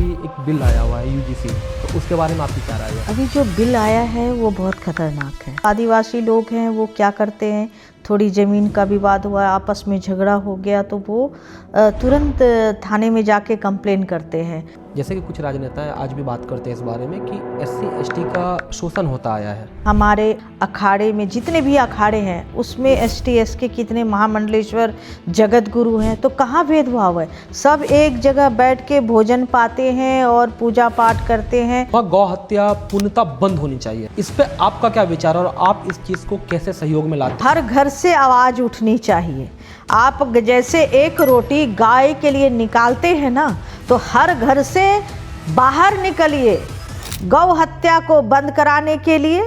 एक बिल आया हुआ है यूजीसी, तो उसके बारे में आपकी क्या राय है? अभी जो बिल आया है वो बहुत खतरनाक है। आदिवासी लोग हैं वो क्या करते हैं, थोड़ी ज़मीन का विवाद हुआ, आपस में झगड़ा हो गया तो वो तुरंत थाने में जाके कंप्लेन करते हैं। जैसे कि कुछ राजनेता आज भी बात करते हैं इस बारे में कि एससी एसटी का शोषण होता आया है। हमारे अखाड़े में जितने भी अखाड़े हैं उसमें एसटी एस के कितने महामंडलेश्वर जगत गुरु हैं, तो कहाँ भेदभाव है। सब एक जगह बैठ के भोजन पाते हैं और पूजा पाठ करते हैं। वह गौ हत्या पूर्णतः बंद होनी चाहिए। इस पे आपका क्या विचार और आप इस चीज को कैसे सहयोग में लाते हैं? हर घर से आवाज उठनी चाहिए। आप जैसे एक रोटी गाय के लिए निकालते हैं ना, तो हर घर से बाहर निकलिए गौ हत्या को बंद कराने के लिए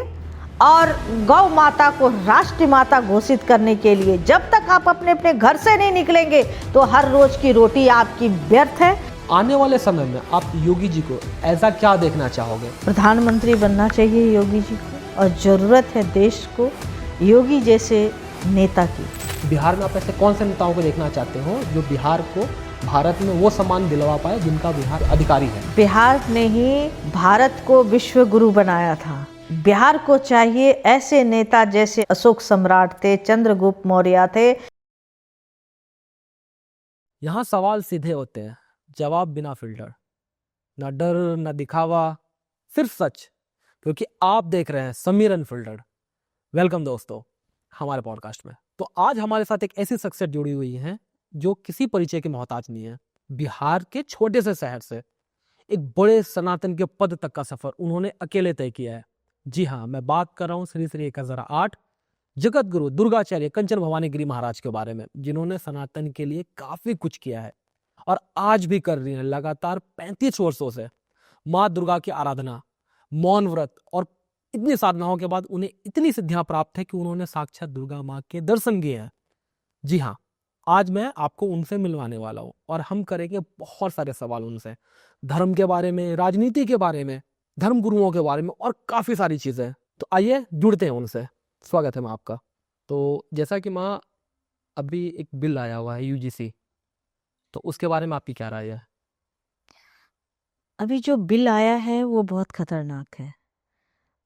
और गौ माता को राष्ट्र माता घोषित करने के लिए। जब तक आप अपने अपने घर से नहीं निकलेंगे तो हर रोज की रोटी आपकी व्यर्थ है। आने वाले समय में आप योगी जी को ऐसा क्या देखना चाहोगे? प्रधानमंत्री बनना चाहिए योगी जी को, और ज़रूरत है देश को योगी जैसे नेता की। बिहार में आप ऐसे कौन से नेताओं को देखना चाहते हो जो बिहार को भारत में वो सम्मान दिलवा पाए जिनका बिहार अधिकारी है? बिहार ने ही भारत को विश्व गुरु बनाया था। बिहार को चाहिए ऐसे नेता जैसे अशोक सम्राट थे, चंद्रगुप्त मौर्य थे। यहाँ सवाल सीधे होते हैं, जवाब बिना फिल्टर, ना डर ना दिखावा, सिर्फ सच। क्योंकि आप देख रहे हैं समीर अनफिल्टर्ड। वेलकम दोस्तों हमारे पॉडकास्ट में। तो आज हमारे साथ एक ऐसी शख्सियत जुड़ी हुई है जो किसी परिचय के मोहताज नहीं है। बिहार के छोटे से शहर से एक बड़े सनातन के पद तक का सफर उन्होंने अकेले तय किया है। जी हाँ, मैं बात कर रहा हूँ श्री श्री 1008 जगत गुरु दुर्गाचार्य कंचन भवानी गिरी महाराज के बारे में, जिन्होंने सनातन के लिए काफी कुछ किया है और आज भी कर रही है। लगातार 35 वर्षों से माँ दुर्गा की आराधना, मौन व्रत और इतनी साधनाओं के बाद उन्हें इतनी सिद्धियां प्राप्त है कि उन्होंने साक्षात दुर्गा माँ के दर्शन किए हैं। जी हाँ, आज मैं आपको उनसे मिलवाने वाला हूँ और हम करेंगे बहुत सारे सवाल उनसे, धर्म के बारे में, राजनीति के बारे में, धर्म गुरुओं के बारे में और काफी सारी चीजें। तो आइए जुड़ते हैं उनसे। स्वागत है माँ आपका। तो जैसा कि माँ अभी एक बिल आया हुआ है यूजीसी, तो उसके बारे में आपकी क्या राय है? अभी जो बिल आया है वो बहुत खतरनाक है।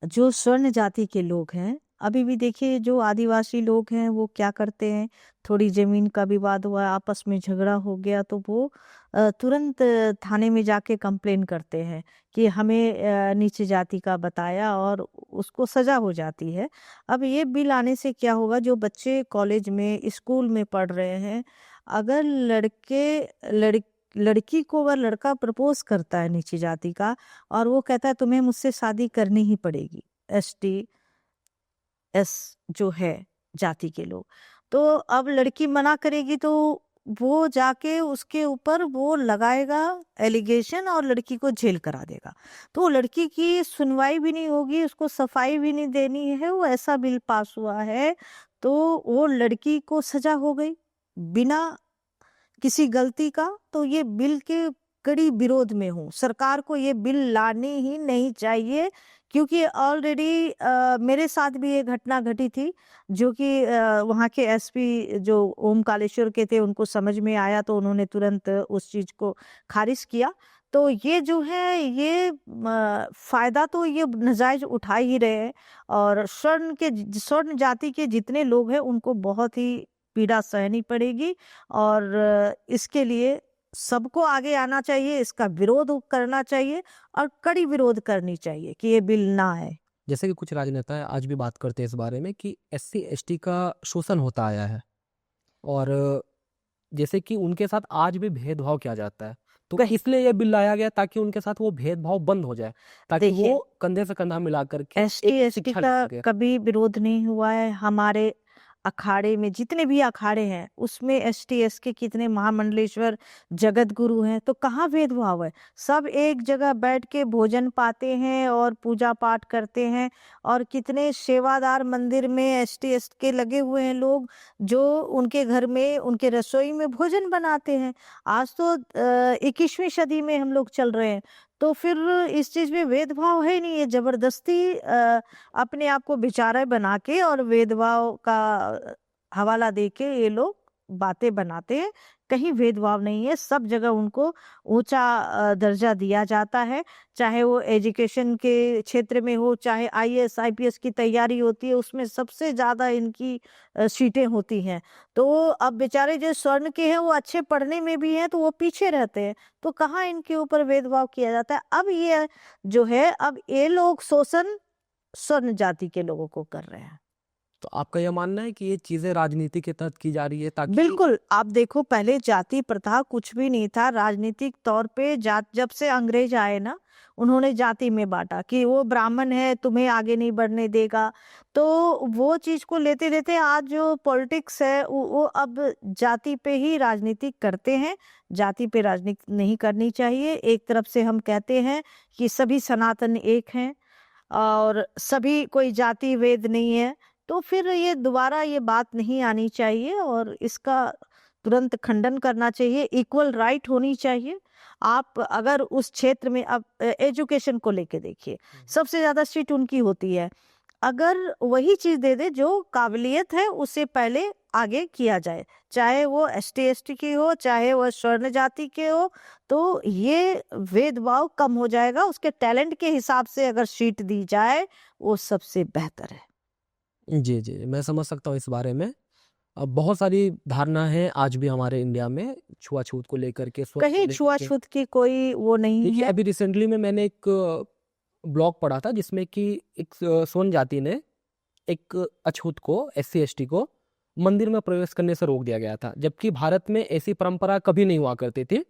जो स्वर्ण जाति के लोग हैं, अभी भी देखिए जो आदिवासी लोग हैं वो क्या करते हैं, थोड़ी जमीन का विवाद हुआ, आपस में झगड़ा हो गया तो वो तुरंत थाने में जाके कंप्लेन करते हैं कि हमें नीचे जाति का बताया और उसको सजा हो जाती है। अब ये बिल आने से क्या होगा, जो बच्चे कॉलेज में स्कूल में पढ़ रहे हैं, अगर लड़की को अगर लड़का प्रपोज करता है नीची जाति का और वो कहता है तुम्हें मुझसे शादी करनी ही पड़ेगी, एसटी एस जो है जाति के लोग, तो अब लड़की मना करेगी तो वो जाके उसके ऊपर वो लगाएगा एलिगेशन और लड़की को जेल करा देगा। तो लड़की की सुनवाई भी नहीं होगी, उसको सफाई भी नहीं देनी है। वो ऐसा बिल पास हुआ है तो वो लड़की को सजा हो गई बिना किसी गलती का। तो ये बिल के कड़ी विरोध में हूँ। सरकार को ये बिल लानी ही नहीं चाहिए, क्योंकि ऑलरेडी मेरे साथ भी ये घटना घटी थी, जो कि वहाँ के एसपी जो ओम कालेश्वर के थे, उनको समझ में आया तो उन्होंने तुरंत उस चीज को खारिज किया। तो ये जो है ये फायदा तो ये नजायज उठा ही रहे हैं, और स्वर्ण जाति के जितने लोग हैं उनको बहुत ही पीड़ा सहनी पड़ेगी। और इसके लिए सबको आगे आना चाहिए, इसका विरोध करना चाहिए और कड़ी विरोध करनी चाहिए कि ये बिल ना आए। जैसे कि कुछ राजनेता आज भी बात करते हैं इस बारे में कि एससी एसटी का शोषण होता आया है और जैसे कि उनके साथ आज भी भेदभाव किया जाता है। तो इसलिए ये बिल लाया गया ताकि उनके साथ वो भेदभाव बंद हो जाए, ताकि वो कंधे से कंधा मिला करके एसटी एसटी का कभी विरोध नहीं हुआ है। हमारे अखाड़े में जितने भी अखाड़े हैं उसमें एसटी एस के कितने महामंडलेश्वर जगत गुरु हैं, तो कहाँ भेदभाव है। सब एक जगह बैठ के भोजन पाते हैं और पूजा पाठ करते हैं, और कितने सेवादार मंदिर में एसटी एस के लगे हुए हैं लोग, जो उनके घर में उनके रसोई में भोजन बनाते हैं। आज तो 21वीं सदी में हम लोग चल रहे हैं, तो फिर इस चीज में भेदभाव है नहीं। है जबरदस्ती अपने आप को बेचारा बना के और भेदभाव का हवाला दे के ये लोग बातें बनाते हैं। कहीं भेदभाव नहीं है, सब जगह उनको ऊंचा दर्जा दिया जाता है। चाहे वो एजुकेशन के क्षेत्र में हो, चाहे आईएएस आईपीएस की तैयारी होती है, उसमें सबसे ज्यादा इनकी सीटें होती हैं। तो अब बेचारे जो स्वर्ण के हैं वो अच्छे पढ़ने में भी हैं तो वो पीछे रहते हैं, तो कहाँ इनके ऊपर भेदभाव किया जाता है। अब ये जो है, अब ये लोग शोषण स्वर्ण जाति के लोगों को कर रहे हैं। तो आपका यह मानना है कि ये चीजें राजनीति के तहत की जा रही है ताकि बिल्कुल, आप देखो पहले जाति प्रथा कुछ भी नहीं था। राजनीतिक तौर पे जात, जब से अंग्रेज आए ना, उन्होंने जाति में बांटा कि वो ब्राह्मण है तुम्हें आगे नहीं बढ़ने देगा। तो वो चीज को लेते लेते आज जो पॉलिटिक्स है वो अब जाति पे ही राजनीति करते हैं। जाति पे राजनीति नहीं करनी चाहिए। एक तरफ से हम कहते हैं कि सभी सनातन एक हैं और सभी, कोई जाति वेद नहीं है, तो फिर ये दोबारा ये बात नहीं आनी चाहिए और इसका तुरंत खंडन करना चाहिए। इक्वल राइट होनी चाहिए। आप अगर उस क्षेत्र में, अब एजुकेशन को लेके देखिए, सबसे ज्यादा सीट उनकी होती है। अगर वही चीज दे दे जो काबिलियत है, उससे पहले आगे किया जाए, चाहे वो एसटी एसटी की हो, चाहे वो स्वर्ण जाति के हो, तो ये भेदभाव कम हो जाएगा। उसके टैलेंट के हिसाब से अगर सीट दी जाए, वो सबसे बेहतर है। जी जी, मैं समझ सकता हूँ इस बारे में। अब बहुत सारी धारणा है आज भी हमारे इंडिया में छुआछूत को लेकर के, स्वर्ण को कहीं लेकर के। छुआछूत की कोई वो नहीं देखिए, है। अभी रिसेंटली में मैंने एक ब्लॉग पढ़ा था जिसमें कि एक स्वर्ण जाति ने एक अछूत को, एससी एसटी को मंदिर में प्रवेश करने से रोक दिया गया था, जबकि भारत में ऐसी परंपरा कभी नहीं हुआ करती थी।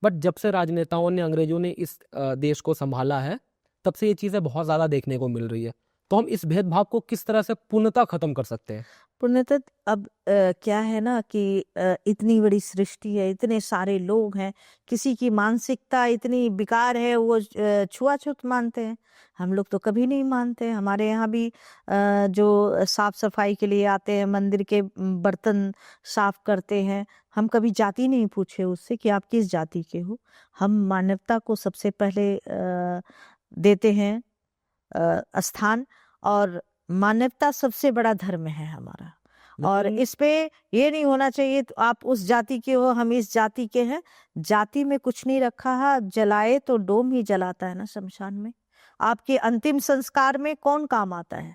बट जब से राजनेताओं ने, अंग्रेजों ने इस देश को संभाला है, तब से ये चीज़ें बहुत ज़्यादा देखने को मिल रही है। तो हम इस भेदभाव को किस तरह से पूर्णतः खत्म कर सकते हैं? पुण्यतः अब क्या है ना कि इतनी बड़ी सृष्टि है, इतने सारे लोग हैं, किसी की मानसिकता इतनी बेकार है, वो छुआछूत मानते हैं। हम लोग तो कभी नहीं मानते। हमारे यहाँ भी जो साफ सफाई के लिए आते हैं, मंदिर के बर्तन साफ करते हैं, हम कभी जाति नहीं पूछे उससे कि आप किस जाति के हो। हम मानवता को सबसे पहले देते हैं स्थान, और मानवता सबसे बड़ा धर्म है हमारा। और लेकिन इस पे ये नहीं होना चाहिए तो आप उस जाति के हो, हम इस जाति के हैं। जाति में कुछ नहीं रखा है। जलाए तो डोम ही जलाता है ना शमशान में। आपके अंतिम संस्कार में कौन काम आता है?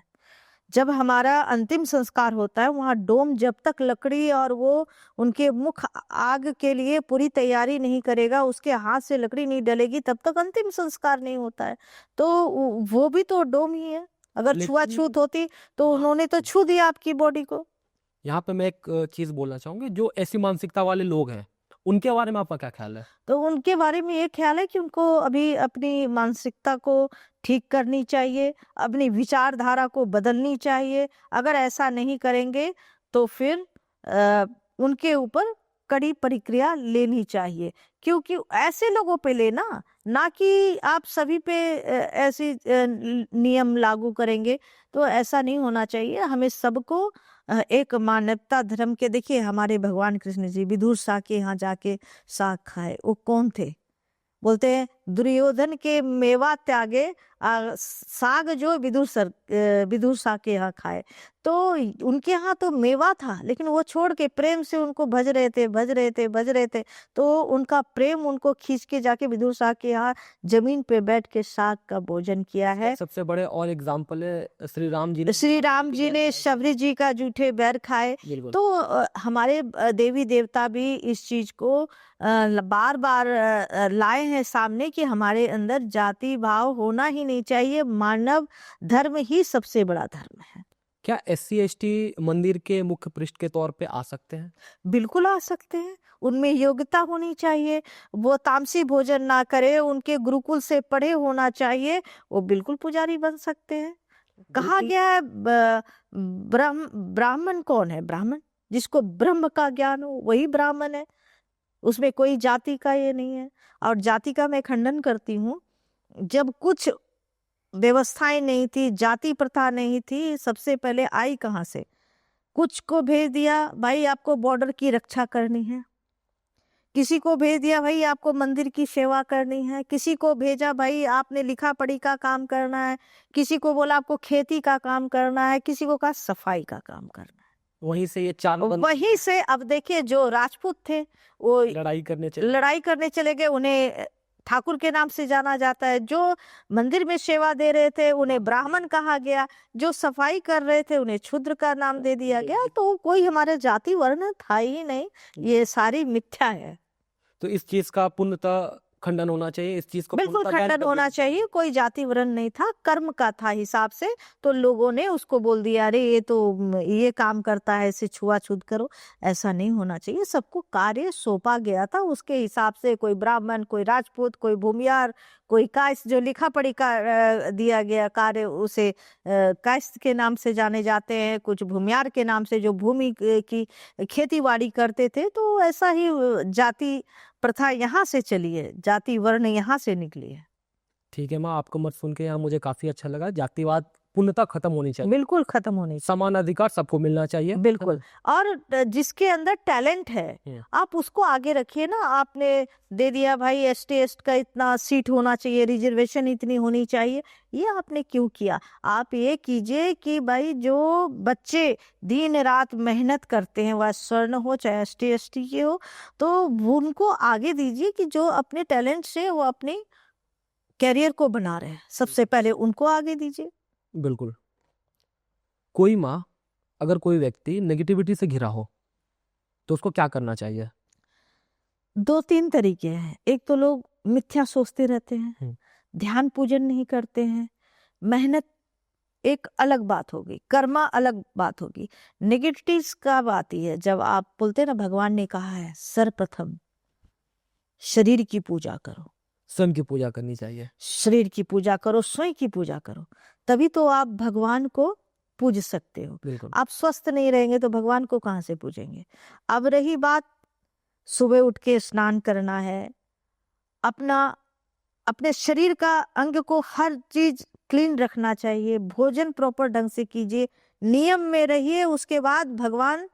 जब हमारा अंतिम संस्कार होता है, वहां डोम जब तक लकड़ी और वो उनके मुख आग के लिए पूरी तैयारी नहीं करेगा, उसके हाथ से लकड़ी नहीं डलेगी, तब तक अंतिम संस्कार नहीं होता है। तो वो भी तो डोम ही है। अगर लेकिन छुआछूत होती तो उन्होंने तो छू दिया आपकी बॉडी को। यहाँ पे मैं एक चीज बोलना चाहूंगी, जो ऐसी मानसिकता वाले लोग हैं उनके बारे में आपका क्या ख्याल है? तो उनके बारे में ये ख्याल है कि उनको अभी अपनी मानसिकता को ठीक करनी चाहिए, अपनी विचारधारा को बदलनी चाहिए। अगर ऐसा नहीं करेंगे तो फिर उनके ऊपर कड़ी प्रक्रिया लेनी चाहिए, क्योंकि ऐसे लोगों पे लेना, ना कि आप सभी पे ऐसी नियम लागू करेंगे। तो ऐसा नहीं होना चाहिए। हमें सबको एक मानवता धर्म के, देखिए हमारे भगवान कृष्ण जी विदुर शाह के यहाँ जाके साग खाए। वो कौन थे? बोलते हैं दुर्योधन के मेवा त्यागे, साग जो विदुर शाह के यहाँ खाए। तो उनके यहाँ तो मेवा था, लेकिन वो छोड़ के प्रेम से उनको भज रहे थे, भज रहे थे, भज रहे थे। तो उनका प्रेम उनको खींच के जाके विदुर शाह के यहाँ जमीन पे बैठ के साग का भोजन किया है। सबसे बड़े और एग्जाम्पल है श्री राम जी ने। श्री राम जी ने शबरी जी का जूठे बैर खाए। बिल्कुल। तो हमारे देवी देवता भी इस चीज को बार बार लाए हैं सामने कि हमारे अंदर जाति भाव होना ही नहीं चाहिए। मानव धर्म ही सबसे बड़ा धर्म है। क्या एससी एसटी मंदिर के मुख्य पृष्ठ के तौर पे आ सकते हैं? बिल्कुल आ सकते हैं। उनमें योग्यता होनी चाहिए। वो तामसी भोजन ना करे, उनके गुरुकुल से पढ़े होना चाहिए, वो बिल्कुल पुजारी बन सकते हैं। कहा बिल्कुल। गया है ब्राह्मण कौन है? ब्राह्मण जिसको ब्रह्म का ज्ञान हो वही ब्राह्मण है। उसमें कोई जाति का ये नहीं है। और जाति का मैं खंडन करती हूँ। जब कुछ व्यवस्थाएं नहीं थी, जाति प्रथा नहीं थी, सबसे पहले आई कहाँ से? कुछ को भेज दिया, भाई आपको बॉर्डर की रक्षा करनी है। किसी को भेज दिया, भाई आपको मंदिर की सेवा करनी है। किसी को भेजा, भाई आपने लिखा पढ़ी का काम करना है। किसी को बोला आपको खेती का काम करना है। किसी को कहा सफाई का काम करना है। वहीं से ये चाल बन वहीं से अब देखिए जो राजपूत थे वो लड़ाई करने चले गए, उन्हें ठाकुर के नाम से जाना जाता है। जो मंदिर में सेवा दे रहे थे उन्हें ब्राह्मण कहा गया, जो सफाई कर रहे थे उन्हें शूद्र का नाम दे दिया गया। तो कोई हमारे जाति वर्ण था ही नहीं, ये सारी मिथ्या है। तो इस चीज का पूर्णतः खंडन होना चाहिए, इस चीज को बिल्कुल पूर्णतः बैन खंडन कर होना देना चाहिए। कोई जाति वर्ण नहीं था, कर्म का था हिसाब से, तो लोगों ने उसको बोल दिया अरे ये तो ये काम करता है, इसे छुआछूत करो। ऐसा नहीं होना चाहिए। सबको कार्य सौंपा गया था उसके हिसाब से, कोई ब्राह्मण, कोई राजपूत, कोई भूमियार, कोई कायस्थ, जो लिखा पढ़ी का दिया गया कार्य उसे कायस्थ के नाम से जाने जाते हैं, कुछ भूमियार के नाम से जो भूमि की खेती बाड़ी करते थे। तो ऐसा ही जाति प्रथा यहाँ से चली है, जाति वर्ण यहाँ से निकली है। ठीक है माँ, आपको मत सुन के यहाँ मुझे काफी अच्छा लगा। जातिवाद पूर्णतः खत्म होनी चाहिए, बिल्कुल खत्म होनी चाहिए, समान अधिकार सबको मिलना चाहिए। बिल्कुल। और जिसके अंदर टैलेंट है आप उसको आगे रखिए ना। आपने दे दिया भाई एसटी एस्ट का इतना सीट होना चाहिए, रिजर्वेशन इतनी होनी चाहिए, ये आपने क्यों किया? आप ये कीजिए कि भाई जो बच्चे दिन रात मेहनत करते हैं, वह स्वर्ण हो चाहे एसटी एसटी के हो, तो उनको आगे दीजिए कि जो अपने टैलेंट से वो अपनी कैरियर को बना रहे हैं, सबसे पहले उनको आगे दीजिए। बिल्कुल। कोई माँ, अगर कोई व्यक्ति नेगेटिविटी से घिरा हो तो उसको क्या करना चाहिए? 2-3 तरीके हैं। एक तो लोग मिथ्या सोचते रहते हैं, ध्यान पूजन नहीं करते हैं। मेहनत एक अलग बात होगी, कर्मा अलग बात होगी। नेगेटिव का बात ही है, जब आप बोलते हैं ना भगवान ने कहा है सर्वप्रथम शरीर की पूजा करो, स्वयं की पूजा करनी चाहिए। शरीर की पूजा करो, स्वयं की पूजा करो, तभी तो आप भगवान को पूज सकते हो। बिल्कुल। आप स्वस्थ नहीं रहेंगे तो भगवान को कहाँ से पूजेंगे? अब रही बात, सुबह उठ के स्नान करना है, अपने शरीर का अंग को हर चीज क्लीन रखना चाहिए, भोजन प्रॉपर ढंग से कीजिए, नियम में रहिए, उसके बाद भगवान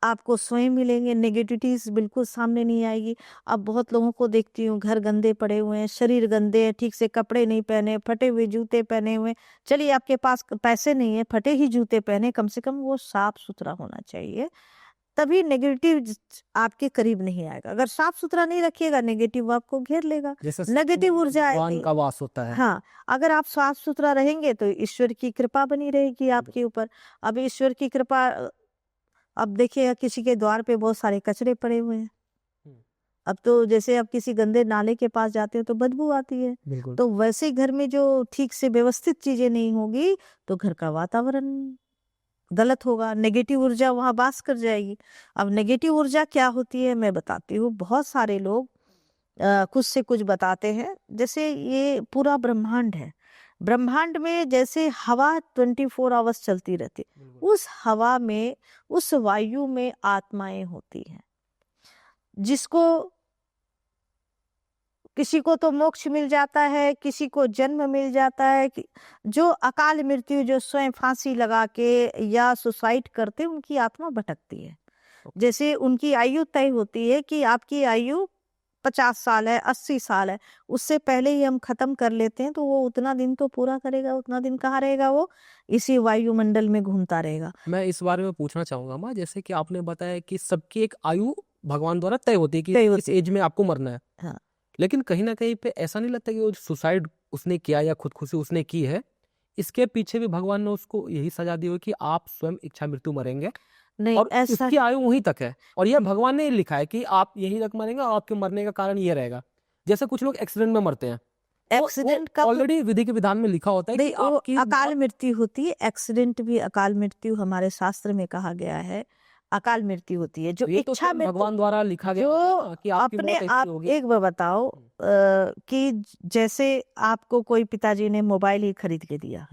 आपको स्वयं मिलेंगे। नेगेटिविटीज बिल्कुल सामने नहीं आएगी। अब बहुत लोगों को देखती हूँ घर गंदे पड़े हुए हैं, शरीर गंदे हैं, ठीक से कपड़े नहीं पहने, फटे हुए जूते पहने हुए। चलिए आपके पास पैसे नहीं है, फटे ही जूते पहने, कम से कम वो साफ सुथरा होना चाहिए, तभी नेगेटिव आपके करीब नहीं आएगा। अगर साफ सुथरा नहीं रखिएगा नेगेटिव आपको घेर लेगा, जैसे नेगेटिव ऊर्जा भगवान आएगी। का वास होता है। हाँ, अगर आप साफ सुथरा रहेंगे तो ईश्वर की कृपा बनी रहेगी आपके ऊपर। अब ईश्वर की कृपा, अब देखिए किसी के द्वार पे बहुत सारे कचरे पड़े हुए हैं, अब तो जैसे आप किसी गंदे नाले के पास जाते हो तो बदबू आती है। बिल्कुल। तो वैसे घर में जो ठीक से व्यवस्थित चीजें नहीं होगी तो घर का वातावरण गलत होगा, नेगेटिव ऊर्जा वहां वास कर जाएगी। अब नेगेटिव ऊर्जा क्या होती है मैं बताती हूँ। बहुत सारे लोग कुछ से कुछ बताते हैं। जैसे ये पूरा ब्रह्मांड है, ब्रह्मांड में जैसे हवा 24 आवर्स चलती रहती, उस हवा में, उस वायु में आत्माएं होती हैं, जिसको किसी को तो मोक्ष मिल जाता है, किसी को जन्म मिल जाता है। जो अकाल मृत्यु, जो स्वयं फांसी लगा के या सुसाइड करते, उनकी आत्मा भटकती है। जैसे उनकी आयु तय होती है कि आपकी आयु 50 साल है, 80 साल है, उससे पहले ही हम खत्म कर लेते हैं, तो वो उतना दिन तो पूरा करेगा, उतना दिन कहाँ रहेगा, वो इसी वायुमंडल में घूमता रहेगा। मैं इस बारे में पूछना चाहूंगा माँ, जैसे कि आपने बताया कि सबकी एक आयु भगवान द्वारा तय होती है कि इस एज में आपको मरना है। हाँ। लेकिन कहीं ना कहीं पे ऐसा नहीं लगता कि वो सुसाइड उसने किया या खुदकुशी उसने की है, इसके पीछे भी भगवान ने उसको यही सजा दी हो कि आप स्वयं इच्छा मृत्यु मरेंगे, नहीं और ऐसा उसकी आयु वहीं तक है, और यह भगवान ने लिखा है कि आप यहीं तक मरेंगे और आपके मरने का कारण ये रहेगा। जैसे कुछ लोग एक्सीडेंट में मरते हैं, एक्सीडेंट का ऑलरेडी विधि के विधान में लिखा होता है कि वो आपकी अकाल मृत्यु होती है। एक्सीडेंट भी अकाल मृत्यु हमारे शास्त्र में कहा गया है, अकाल मृत्यु होती है। जो ये तो इच्छा मृत्यु भगवान द्वारा लिखा गया जो कि आपकी अपने मौत ऐसी आप, होगी। एक बार बताओ कि जैसे आपको कोई पिताजी ने मोबाइल ही खरीद के दिया,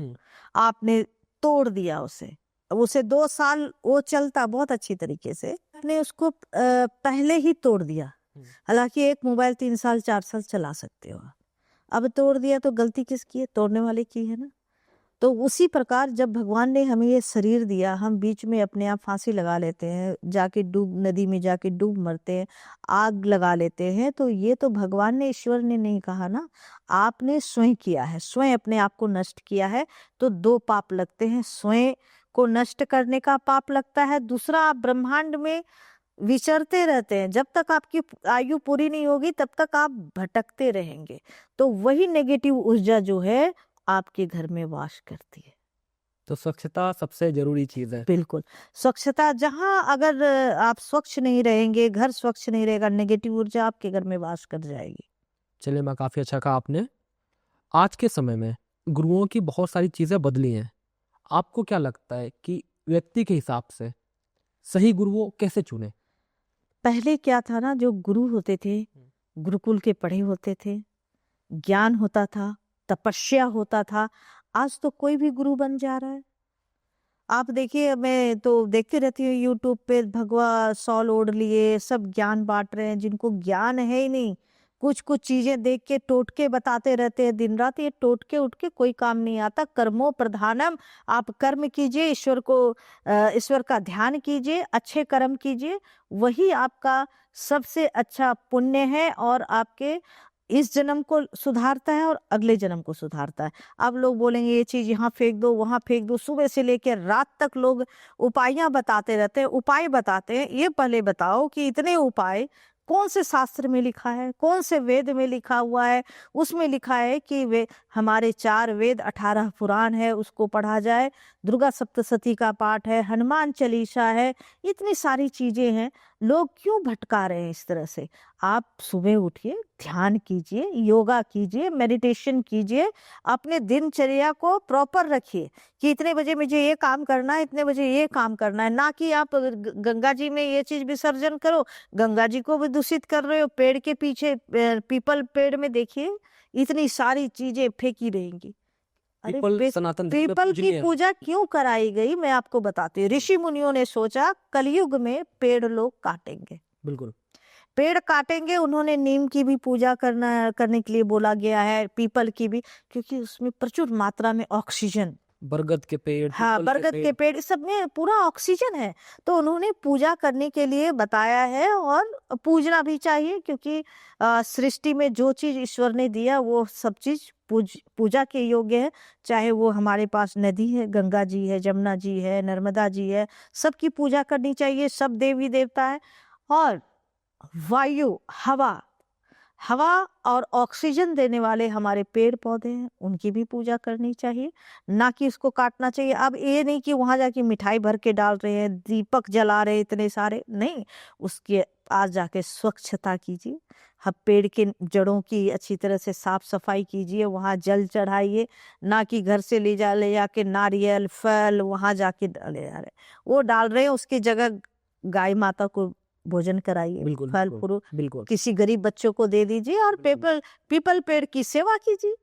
आपने तोड़ दिया उसे 2 साल वो चलता बहुत अच्छी तरीके से, आपने उसको पहले ही तोड़ दिया। हालांकि एक मोबाइल 3 साल 4 साल चला सकते हो, अब तोड़ दिया तो गलती किसकी है? तोड़ने वाले की है ना। तो उसी प्रकार जब भगवान ने हमें ये शरीर दिया, हम बीच में अपने आप फांसी लगा लेते हैं, जाके डूब, नदी में जाके डूब मरते हैं, आग लगा लेते हैं, तो ये तो भगवान ने, ईश्वर ने नहीं कहा ना, आपने स्वयं किया है, स्वयं अपने आप को नष्ट किया है। तो 2 पाप लगते हैं, स्वयं को नष्ट करने का पाप लगता है। दूसरा, आप ब्रह्मांड में विचरते रहते हैं, जब तक आपकी आयु पूरी नहीं होगी तब तक आप भटकते रहेंगे। तो वही नेगेटिव ऊर्जा जो है आपके घर में वास करती है। तो स्वच्छता सबसे जरूरी चीज है। बिल्कुल, स्वच्छता, जहाँ अगर आप स्वच्छ नहीं रहेंगे, घर स्वच्छ नहीं रहेगा, नेगेटिव ऊर्जा आपके घर में वास कर जाएगी। चलिए, मैं काफी अच्छा कहा आपने। आज के समय में गुरुओं की बहुत सारी चीजें बदली हैं। आपको क्या लगता है कि व्यक्ति के हिसाब से सही गुरुओं कैसे चुने? पहले क्या था ना, जो गुरु होते थे गुरुकुल के पढ़े होते थे, ज्ञान होता था, तपस्या होता था। आज तो कोई भी गुरु बन जा रहा है। आप देखिए, मैं तो देखती रहती हूँ यूट्यूब पे, भगवा शॉल ओढ़ लिए सब ज्ञान बांट रहे हैं, जिनको ज्ञान है ही नहीं। कुछ कुछ चीजें देख के टोटके बताते रहते हैं दिन रात। ये टोटके उठ के कोई काम नहीं आता। कर्मो प्रधानम, आप कर्म कीजिए, ईश्वर का ध्यान कीजिए, अच्छे कर्म कीजिए, वही आपका सबसे अच्छा पुण्य है और आपके इस जन्म को सुधारता है और अगले जन्म को सुधारता है। अब लोग बोलेंगे ये चीज यहाँ फेंक दो, वहां फेंक दो, सुबह से लेकर रात तक लोग उपायां बताते रहते हैं, उपाय बताते हैं। ये पहले बताओ कि इतने उपाय कौन से शास्त्र में लिखा है, कौन से वेद में लिखा हुआ है? उसमें लिखा है कि वे हमारे 4 वेद 18 पुराण है, उसको पढ़ा जाए, दुर्गा सप्तशती का पाठ है, हनुमान चालीसा है, इतनी सारी चीजें हैं। लोग क्यों भटका रहे हैं इस तरह से? आप सुबह उठिए, ध्यान कीजिए, योगा कीजिए, मेडिटेशन कीजिए, अपने दिनचर्या को प्रॉपर रखिए कि इतने बजे मुझे ये काम करना है, इतने बजे ये काम करना है। ना कि आप गंगा जी में ये चीज विसर्जन करो, गंगा जी को भी दूषित कर रहे हो। पेड़ के पीछे, पीपल पेड़ में देखिए इतनी सारी चीजें फेंकी रहेंगी। अरे पीपल सनातन धर्म में पीपल की पूजनीय है। पूजा क्यों कराई गई, मैं आपको बताती हूँ। ऋषि मुनियों ने सोचा कलयुग में पेड़ लोग काटेंगे, बिल्कुल। पेड़ काटेंगे। उन्होंने नीम की भी पूजा करने के लिए बोला गया है, पीपल की भी, क्योंकि उसमें प्रचुर मात्रा में ऑक्सीजन, बरगद के पेड़, हाँ, पीपल के बरगद के पेड़। पेड़, इस सब में पूरा ऑक्सीजन है। तो उन्होंने पूजा करने के लिए बताया है और पूजना भी चाहिए, क्योंकि सृष्टि में जो चीज ईश्वर ने दिया वो सब चीज पूजा के योग्य है। चाहे वो हमारे पास नदी है, गंगा जी है, जमुना जी है, नर्मदा जी है, सबकी पूजा करनी चाहिए। सब देवी देवता है। और वायु, हवा, हवा और ऑक्सीजन देने वाले हमारे पेड़ पौधे हैं, उनकी भी पूजा करनी चाहिए, ना कि उसको काटना चाहिए। अब ये नहीं कि वहां जाके मिठाई भर के डाल रहे हैं, दीपक जला रहे हैं इतने सारे, नहीं। उसके पास जाके स्वच्छता कीजिए, हर पेड़ के जड़ों की अच्छी तरह से साफ सफाई कीजिए, वहां जल चढ़ाइए। ना कि घर से ले जाके नारियल फल वहां जाके डाले जा रहे, वो डाल रहे हैं, उसकी जगह गाय माता को भोजन कराइए, बिल्कुल फल बिल्कुल फ्रूट बिल्कुल किसी गरीब बच्चों को दे दीजिए, और बिल्कुल। पीपल पेड़ की सेवा कीजिए।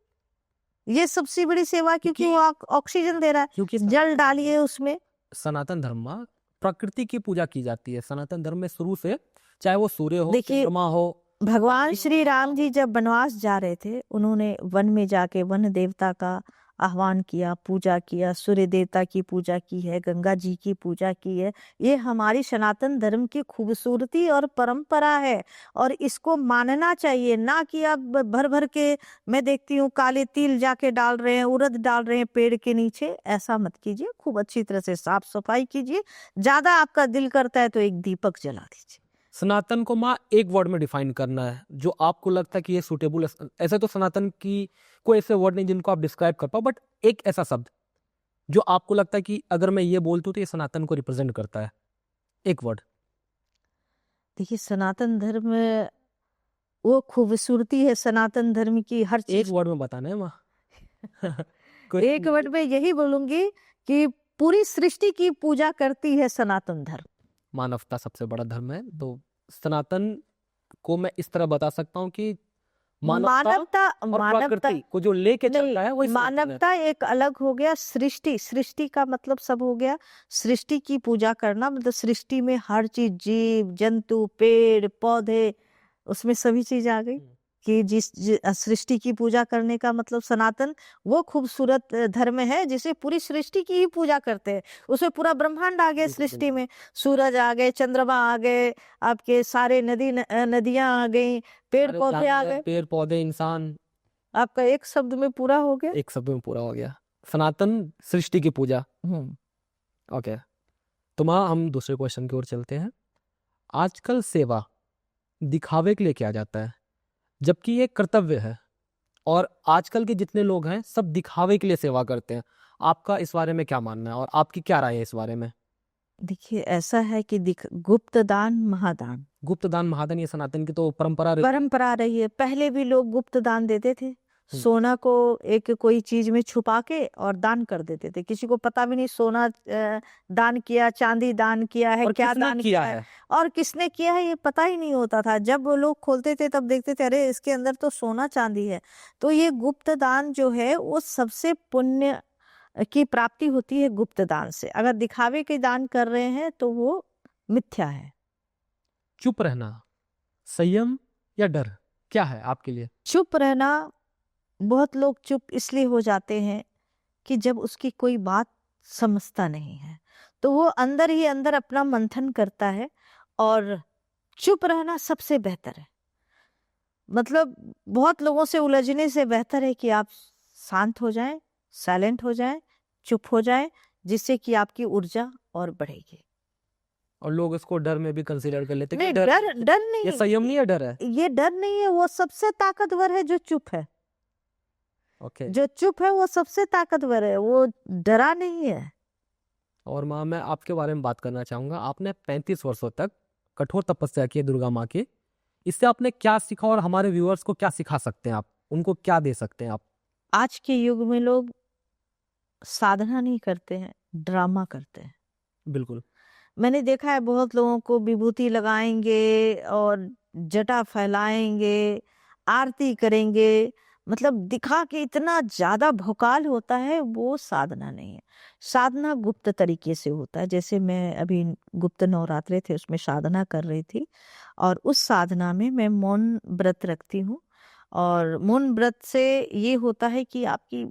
ये सबसे बड़ी सेवा, क्योंकि वो ऑक्सीजन दे रहा है। क्योंकि जल डालिए उसमें। सनातन धर्म में प्रकृति की पूजा की जाती है। सनातन धर्म में शुरू से, चाहे वो सूर्य हो, देखिए, चंद्रमा हो। भगवान श्री राम जी जब वनवास जा रहे थे, उन्होंने वन में जाके वन देवता का आह्वान किया, पूजा किया, सूर्य देवता की पूजा की है, गंगा जी की पूजा की है। ये हमारी सनातन धर्म की खूबसूरती और परंपरा है, और इसको मानना चाहिए। ना कि आप भर भर के, मैं देखती हूँ काले तिल जाके डाल रहे हैं, उड़द डाल रहे हैं पेड़ के नीचे। ऐसा मत कीजिए, खूब अच्छी तरह से साफ सफाई कीजिए। ज्यादा आपका दिल करता है तो एक दीपक जला दीजिए। सनातन को माँ एक वर्ड में डिफाइन करना है जो आपको लगता है कि ये सूटेबल है। ऐसे तो सनातन की कोई ऐसे वर्ड नहीं जिनको आप डिस्क्राइब कर पाओ, बट एक ऐसा शब्द जो आपको लगता है कि अगर मैं ये बोलतूं तो ये सनातन को रिप्रेजेंट करता है। एक वर्ड। देखिए, सनातन धर्म वो खूबसूरती है सनातन धर्म की, हर एक चीज। वर्ड में बताना है माँ। कोई एक वर्ड में यही बोलूंगी कि पूरी सृष्टि की पूजा करती है सनातन धर्म। मानवता सबसे बड़ा धर्म है, तो सनातन को मैं इस तरह बता सकता हूँ कि मानवता और प्रकृति को जो लेके चलता है वही सनातन है। मानवता एक अलग हो गया, सृष्टि का मतलब सब हो गया। सृष्टि की पूजा करना मतलब सृष्टि में हर चीज, जीव जंतु पेड़ पौधे, उसमें सभी चीज आ गई। कि सृष्टि की पूजा करने का मतलब सनातन वो खूबसूरत धर्म है जिसे पूरी सृष्टि की ही पूजा करते हैं। उसमें पूरा ब्रह्मांड आ गए सृष्टि में, सूरज आ गए, चंद्रमा आ गए, आपके सारे नदियां आ गई, पेड़ पौधे आ गए। पेड़ पौधे, इंसान, आपका एक शब्द में पूरा हो गया। एक शब्द में पूरा हो गया। सनातन सृष्टि की पूजा। ओके, तो माँ हम दूसरे क्वेश्चन की ओर चलते हैं। आजकल सेवा दिखावे के लिए किया जाता है, जबकि ये कर्तव्य है, और आजकल के जितने लोग हैं सब दिखावे के लिए सेवा करते हैं। आपका इस बारे में क्या मानना है और आपकी क्या राय है इस बारे में? देखिए, ऐसा है कि गुप्त दान महादान गुप्त दान महादान ये सनातन की तो परंपरा रही। परंपरा रही है। पहले भी लोग गुप्त दान देते थे, सोना को एक कोई चीज में छुपा के और दान कर देते थे। किसी को पता भी नहीं सोना दान किया, चांदी दान किया है, और क्या किसने दान किया किया है है? और किसने किया है ये पता ही नहीं होता था। जब वो लोग खोलते थे तब देखते थे अरे इसके अंदर तो सोना चांदी है। तो ये गुप्त दान जो है वो सबसे पुण्य की प्राप्ति होती है गुप्त दान से। अगर दिखावे के दान कर रहे हैं तो वो मिथ्या है। चुप रहना संयम या डर क्या है आपके लिए? चुप रहना, बहुत लोग चुप इसलिए हो जाते हैं कि जब उसकी कोई बात समझता नहीं है तो वो अंदर ही अंदर अपना मंथन करता है, और चुप रहना सबसे बेहतर है। मतलब बहुत लोगों से उलझने से बेहतर है कि आप शांत हो जाएं, साइलेंट हो जाएं, चुप हो जाएं, जिससे कि आपकी ऊर्जा और बढ़ेगी। और लोग इसको डर में भी कंसीडर कर लेते हैं नहीं, कि डर डर ये नहीं, संयम नहीं है, डर है। ये डर नहीं है। वो सबसे ताकतवर है जो चुप है। ओके। जो चुप है वो सबसे ताकतवर है, वो डरा नहीं है। और माँ मैं आपके बारे में बात करना चाहूंगा। आपने 35 वर्षों तक कठोर तपस्या की है दुर्गा माँ की। इससे आपने क्या सीखा और हमारे व्यूअर्स को क्या सिखा सकते हैं आप, उनको क्या दे सकते हैं आप? आज के युग में लोग साधना नहीं करते हैं, ड्रामा करते हैं। बिल्कुल। मैंने देखा है बहुत लोगों को विभूति लगाएंगे और जटा फैलाएंगे, आरती करेंगे, मतलब दिखा के इतना ज्यादा भोकाल होता है। वो साधना नहीं है। साधना गुप्त तरीके से होता है। जैसे मैं अभी गुप्त नवरात्रे थे उसमें साधना कर रही थी, और उस साधना में मैं मौन व्रत रखती हूँ। और मौन व्रत से ये होता है कि आपकी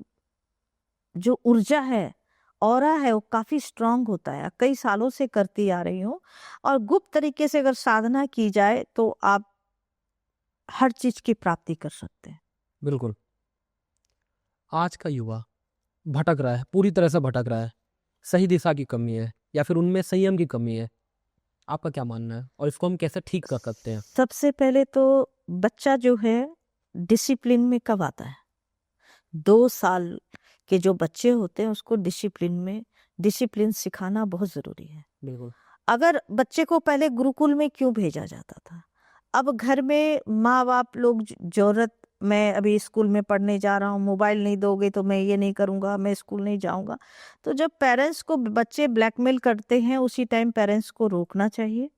जो ऊर्जा है, ऑरा है, वो काफी स्ट्रांग होता है। कई सालों से करती आ रही हूँ, और गुप्त तरीके से अगर साधना की जाए तो आप हर चीज की प्राप्ति कर सकते हैं। बिल्कुल। आज का युवा भटक रहा है, पूरी तरह से भटक रहा है। सही दिशा की कमी है या फिर उनमें संयम की कमी है। आपका क्या मानना है और इसको हम कैसे ठीक कर सकते हैं? सबसे पहले तो बच्चा जो है डिसिप्लिन में कब आता है? 2 साल के जो बच्चे होते हैं उसको डिसिप्लिन सिखाना बहुत जरूरी है। बिल्कुल। अगर बच्चे को पहले गुरुकुल में क्यों भेजा जाता था, अब घर में माँ बाप लोग जरूरत, मैं अभी स्कूल में पढ़ने जा रहा हूँ, मोबाइल नहीं दोगे तो मैं ये नहीं करूंगा, मैं स्कूल नहीं जाऊंगा। तो जब पेरेंट्स को बच्चे ब्लैकमेल करते हैं उसी टाइम पेरेंट्स को रोकना चाहिए।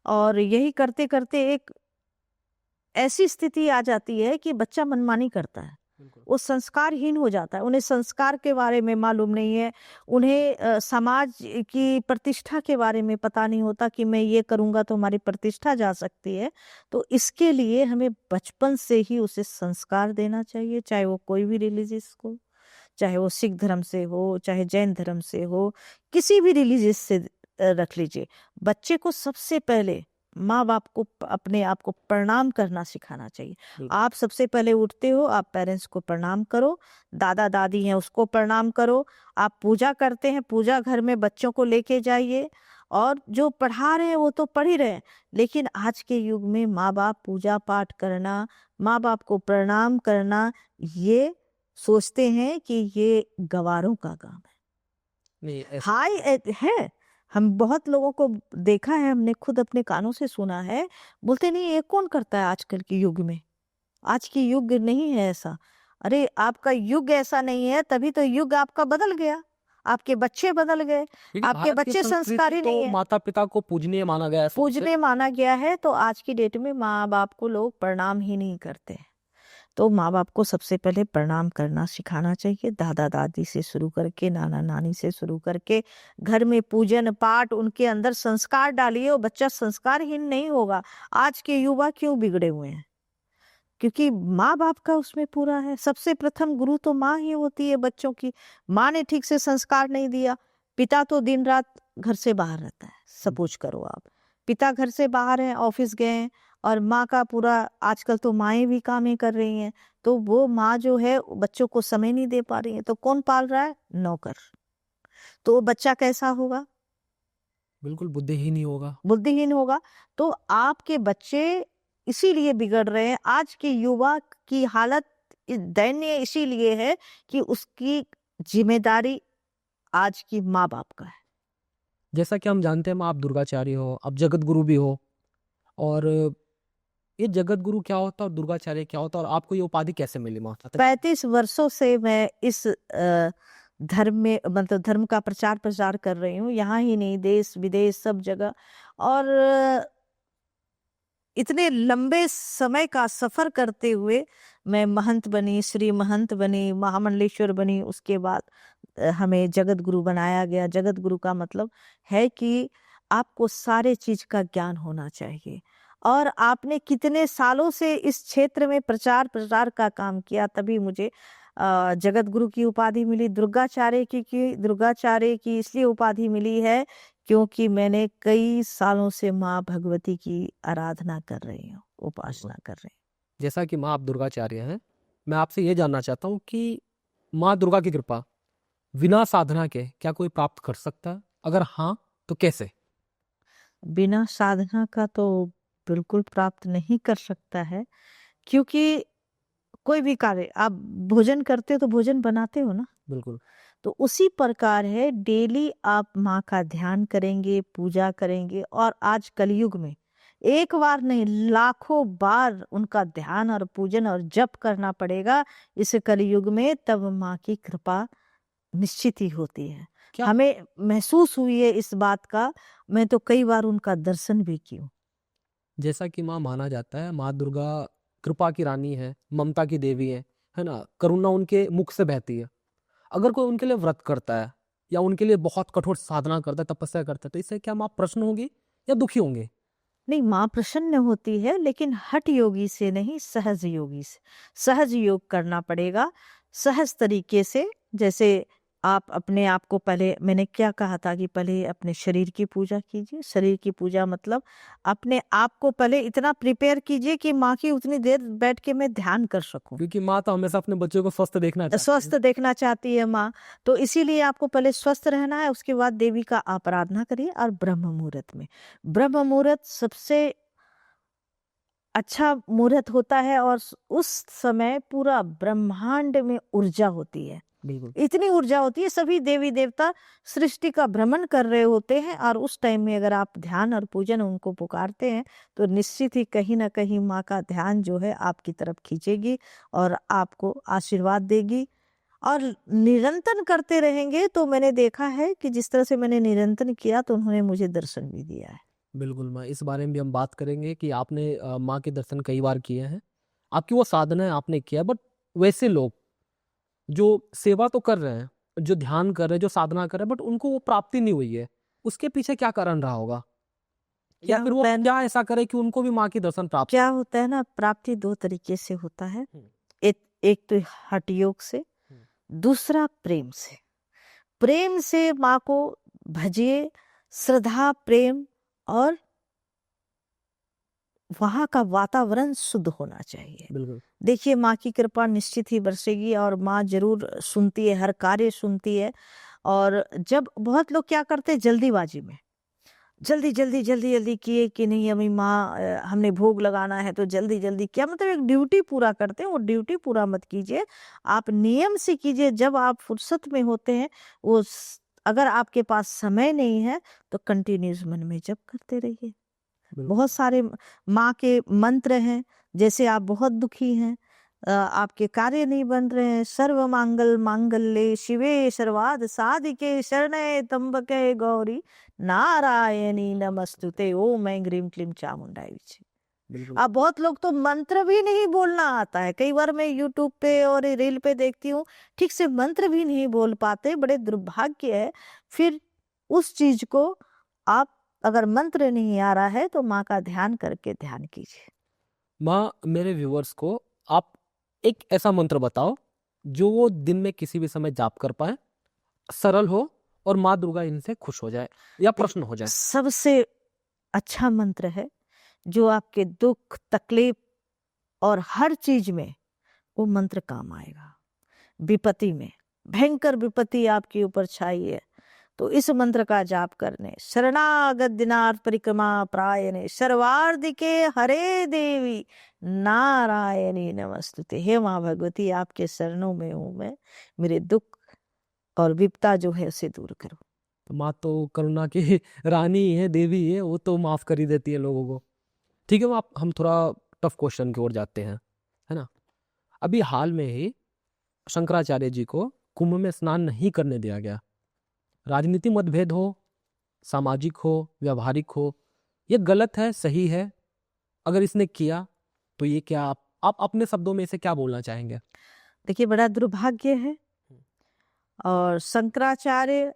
और यही करते करते एक ऐसी स्थिति आ जाती है कि बच्चा मनमानी करता है, वो संस्कारहीन हो जाता है। उन्हें संस्कार के बारे में मालूम नहीं है, उन्हें समाज की प्रतिष्ठा के बारे में पता नहीं होता कि मैं ये करूंगा तो हमारी प्रतिष्ठा जा सकती है। तो इसके लिए हमें बचपन से ही उसे संस्कार देना चाहिए, चाहे वो कोई भी रिलीजियस हो, चाहे वो सिख धर्म से हो, चाहे जैन धर्म से हो, किसी भी रिलीजियस से रख लीजिए। बच्चे को सबसे पहले माँ बाप को अपने आप को प्रणाम करना सिखाना चाहिए। आप सबसे पहले उठते हो, आप पेरेंट्स को प्रणाम करो, दादा दादी हैं उसको प्रणाम करो। आप पूजा करते हैं, पूजा घर में बच्चों को लेके जाइए, और जो पढ़ा रहे हैं वो तो पढ़ ही रहे हैं। लेकिन आज के युग में माँ बाप पूजा पाठ करना, माँ बाप को प्रणाम करना, ये सोचते हैं कि ये गवारों का काम है। नहीं हाय है, हम बहुत लोगों को देखा है, हमने खुद अपने कानों से सुना है, बोलते नहीं ये कौन करता है आजकल के युग में, आज की युग नहीं है ऐसा। अरे आपका युग ऐसा नहीं है तभी तो युग आपका बदल गया, आपके बच्चे बदल गए, आपके बच्चे संस्कारी नहीं है। माता पिता को पूजनीय माना गया है, पूजनीय माना गया है, तो आज की डेट में माँ बाप को लोग प्रणाम ही नहीं करते। तो माँ बाप को सबसे पहले प्रणाम करना सिखाना चाहिए, दादा दादी से शुरू करके, नाना नानी से शुरू करके, घर में पूजन पाठ, उनके अंदर संस्कार डालिए, वो बच्चा संस्कारहीन नहीं होगा। आज के युवा क्यों बिगड़े हुए हैं? क्योंकि माँ बाप का उसमें पूरा है। सबसे प्रथम गुरु तो माँ ही होती है बच्चों की। माँ ने ठीक से संस्कार नहीं दिया, पिता तो दिन रात घर से बाहर रहता है। सपोज करो आप पिता घर से बाहर हैं, ऑफिस गए हैं, और माँ का पूरा, आजकल तो माएँ भी कामें कर रही हैं, तो वो माँ जो है बच्चों को समय नहीं दे पा रही है, तो कौन पाल रहा है? नौकर। तो वो बच्चा कैसा होगा? बिल्कुल बुद्धिहीन ही होगा। बुद्धिहीन होगा। तो आपके बच्चे इसीलिए बिगड़ रहे हैं। आज के युवा की हालत दयनीय इसीलिए है कि उसकी जिम्मेदारी आज की माँ बाप का है। जैसा कि हम जानते हैं माँ, आप दुर्गाचार्य हो, आप जगत गुरु भी हो, और ये जगत गुरु क्या होता है और दुर्गाचार्य क्या होता है, और आपको ये उपाधि कैसे मिली माँ? 35 वर्षों से मैं इस धर्म में, मतलब धर्म का प्रचार प्रसार कर रही हूँ, यहाँ ही नहीं, देश विदेश सब जगह। और इतने लंबे समय का सफर करते हुए मैं महंत बनी, श्री महंत बनी, महामंडलेश्वर बनी। उसके बाद हमें जगत गुरु बनाया गया। जगत गुरु का मतलब है कि आपको सारे चीज का ज्ञान होना चाहिए। और आपने कितने सालों से इस क्षेत्र में प्रचार प्रसार का काम किया, तभी मुझे जगत गुरु की उपाधि मिली। दुर्गाचार्य की इसलिए उपाधि मिली है क्योंकि मैंने कई सालों से माँ भगवती की आराधना कर रही हूँ, उपासना कर रही हूँ। जैसा कि माँ आप दुर्गाचार्य हैं, मैं आपसे ये जानना चाहता हूँ कि माँ दुर्गा की कृपा बिना साधना के क्या कोई प्राप्त कर सकता है? अगर हाँ, तो कैसे? बिना साधना का तो बिल्कुल प्राप्त नहीं कर सकता है, क्योंकि कोई भी कार्य आप भोजन करते हो तो भोजन बनाते हो ना। बिल्कुल। तो उसी प्रकार है, डेली आप माँ का ध्यान करेंगे, पूजा करेंगे, और आज कलयुग में एक बार नहीं लाखों बार उनका ध्यान और पूजन और जप करना पड़ेगा इस कलयुग में, तब माँ की कृपा निश्चित ही होती है। क्या हमें महसूस हुई है इस बात का। मैं तो कई बार उनका दर्शन भी की हूँ। जैसा कि माँ माना जाता है, माँ दुर्गा कृपा की रानी है, ममता की देवी है ना, करुणा उनके मुख से बहती है। अगर कोई उनके लिए व्रत करता है या उनके लिए बहुत कठोर साधना करता है, तपस्या करता है, तो इससे क्या माँ प्रसन्न होगी या दुखी होंगे? नहीं, माँ प्रसन्न होती है, लेकिन हठ योगी से नहीं, सहज योगी से। सहज योग करना पड़ेगा, सहज तरीके से। जैसे आप अपने आप को, पहले मैंने क्या कहा था कि पहले अपने शरीर की पूजा कीजिए। शरीर की पूजा मतलब अपने आप को पहले इतना प्रिपेयर कीजिए कि माँ की उतनी देर बैठ के मैं ध्यान कर सकूं। क्योंकि माँ तो हमेशा अपने बच्चों को स्वस्थ देखना चाहती स्वस्थ है। देखना चाहती है माँ। तो इसीलिए आपको पहले स्वस्थ रहना है, उसके बाद देवी का आराधना करिए। और ब्रह्म मुहूर्त में, ब्रह्म मुहूर्त सबसे अच्छा मुहूर्त होता है, और उस समय पूरा ब्रह्मांड में ऊर्जा होती है। बिल्कुल। इतनी ऊर्जा होती है, सभी देवी देवता सृष्टि का भ्रमण कर रहे होते हैं, और उस टाइम में अगर आप ध्यान और पूजन उनको पुकारते हैं तो निश्चित ही कहीं ना कहीं माँ का ध्यान जो है आपकी तरफ खींचेगी और आपको आशीर्वाद देगी। और निरंतर करते रहेंगे तो मैंने देखा है कि जिस तरह से मैंने निरंतर किया तो उन्होंने मुझे दर्शन भी दिया है। बिल्कुल माँ, इस बारे में भी हम बात करेंगे कि आपने माँ के दर्शन कई बार किए हैं, आपकी वो साधना है आपने किया, बट वैसे लोग जो सेवा तो कर रहे हैं, जो ध्यान कर रहे हैं, जो साधना कर रहे हैं, बट उनको वो प्राप्ति नहीं हुई है, उसके पीछे क्या कारण रहा होगा? या क्या फिर वो होता है, क्या ऐसा करे कि उनको भी माँ की दर्शन प्राप्त क्या होता है ना, प्राप्ति दो तरीके से होता है। हम्म। एक एक तो हठ योग से, दूसरा प्रेम से। प्रेम से माँ को भजिए, श्रद्धा प्रेम, और वहां का वातावरण शुद्ध होना चाहिए। बिल्कुल। देखिए, माँ की कृपा निश्चित ही बरसेगी, और माँ जरूर सुनती है, हर कार्य सुनती है। और जब बहुत लोग क्या करते हैं, जल्दीबाजी में जल्दी जल्दी जल्दी जल्दी किए कि नहीं, अभी माँ हमने भोग लगाना है तो जल्दी जल्दी क्या, मतलब एक ड्यूटी पूरा करते हैं। वो ड्यूटी पूरा मत कीजिए, आप नियम से कीजिए। जब आप फुर्सत में होते हैं, अगर आपके पास समय नहीं है तो कंटिन्यूस मन में जप करते रहिए। बिल्कुल। बहुत सारे माँ के मंत्र हैं। जैसे आप बहुत दुखी हैं, आपके कार्य नहीं बन रहे हैं, सर्व मांगल मांगल्ये शिवे सर्वार्थ साधिके शरण्ये त्र्यंबके गौरी नारायणी नमस्तुते, ओम ऐं ग्रीम क्लीम चामुंडाई विचे। बिल्कुल। अब बहुत लोग तो मंत्र भी नहीं बोलना आता है। कई बार मैं यूट्यूब पे और रील पे देखती हूँ, ठीक से मंत्र भी नहीं बोल पाते, बड़े दुर्भाग्य है। फिर उस चीज को आप, अगर मंत्र नहीं आ रहा है तो माँ का ध्यान करके ध्यान कीजिए। माँ, मेरे व्यूअर्स को आप एक ऐसा मंत्र बताओ जो वो दिन में किसी भी समय जाप कर पाए, सरल हो, और माँ दुर्गा इनसे खुश हो जाए या प्रसन्न हो जाए। सबसे अच्छा मंत्र है जो आपके दुख तकलीफ और हर चीज में वो मंत्र काम आएगा। विपत्ति में, भयंकर विपत्ति आपके ऊपर छाई है, तो इस मंत्र का जाप करने, शरणागत दिनार्थ परिक्रमा प्रायणे सर्वार्धिके हरे देवी नारायणी नमस्तुते। हे माँ भगवती, आपके शरणों में हूँ मैं, मेरे दुख और विपदा जो है उसे दूर करो। तो माँ तो करुणा की रानी है, देवी है, वो तो माफ कर ही देती है लोगों को। ठीक है, हम थोड़ा टफ क्वेश्चन की ओर जाते हैं, है ना। अभी हाल में ही शंकराचार्य जी को कुंभ में स्नान नहीं करने दिया गया। राजनीति मतभेद हो, सामाजिक हो, व्यवहारिक हो, ये गलत है, सही है? अगर इसने किया तो ये क्या आप अपने शब्दों में इसे क्या बोलना चाहेंगे? देखिए, बड़ा दुर्भाग्य है। और शंकराचार्य,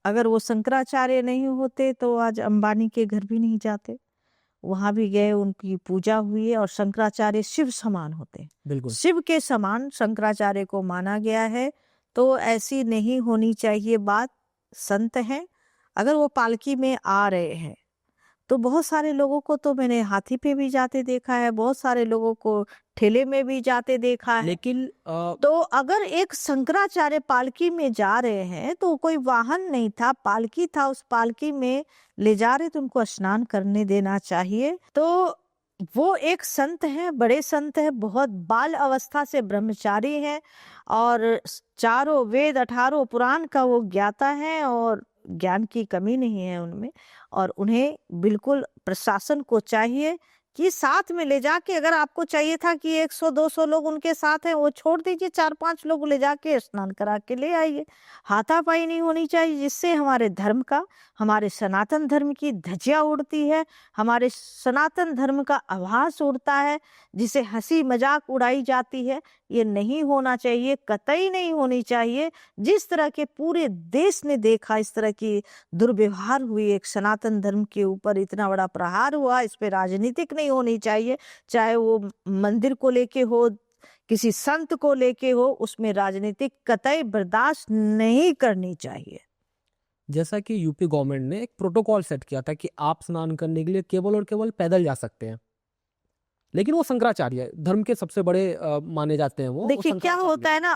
अगर वो शंकराचार्य नहीं होते तो आज अंबानी के घर भी नहीं जाते। वहां भी गए, उनकी पूजा हुई है। और शंकराचार्य शिव समान होते हैं, बिल्कुल। शिव के समान शंकराचार्य को माना गया है। तो ऐसी नहीं होनी चाहिए बात। संत हैं, अगर वो पालकी में आ रहे हैं तो बहुत सारे लोगों को तो मैंने हाथी पे भी जाते देखा है, बहुत सारे लोगों को ठेले में भी जाते देखा है। लेकिन तो अगर एक शंकराचार्य पालकी में जा रहे हैं तो कोई वाहन नहीं था, पालकी था, उस पालकी में ले जा रहे तो उनको स्नान करने देना चाहिए। तो वो एक संत है, बड़े संत है, बहुत बाल अवस्था से ब्रह्मचारी है और चारों वेद 18 पुराण का वो ज्ञाता है और ज्ञान की कमी नहीं है उनमें। और उन्हें बिल्कुल प्रशासन को चाहिए कि साथ में ले जाके, अगर आपको चाहिए था कि 100-200 लोग उनके साथ हैं, वो छोड़ दीजिए, 4-5 लोग ले जाके स्नान करा के ले आइए। हाथापाई नहीं होनी चाहिए, जिससे हमारे धर्म का, हमारे सनातन धर्म की धज्जियां उड़ती है, हमारे सनातन धर्म का आभास उड़ता है, जिसे हंसी मजाक उड़ाई जाती है। ये नहीं होना चाहिए, कतई नहीं होनी चाहिए। जिस तरह के पूरे देश ने देखा इस तरह की दुर्व्यवहार हुई, एक सनातन धर्म के ऊपर इतना बड़ा प्रहार हुआ, इस पे राजनीतिक नहीं होनी चाहिए। चाहे वो मंदिर को लेके हो, किसी संत को लेके हो, उसमें राजनीतिक कतई बर्दाश्त नहीं करनी चाहिए। जैसा कि यूपी गवर्नमेंट ने एक प्रोटोकॉल सेट किया था कि आप स्नान करने के लिए केवल और केवल पैदल जा सकते हैं, लेकिन वो शंकराचार्य धर्म के सबसे बड़े माने जाते हैं। वो देखिए क्या शंकराचार्य। होता है ना,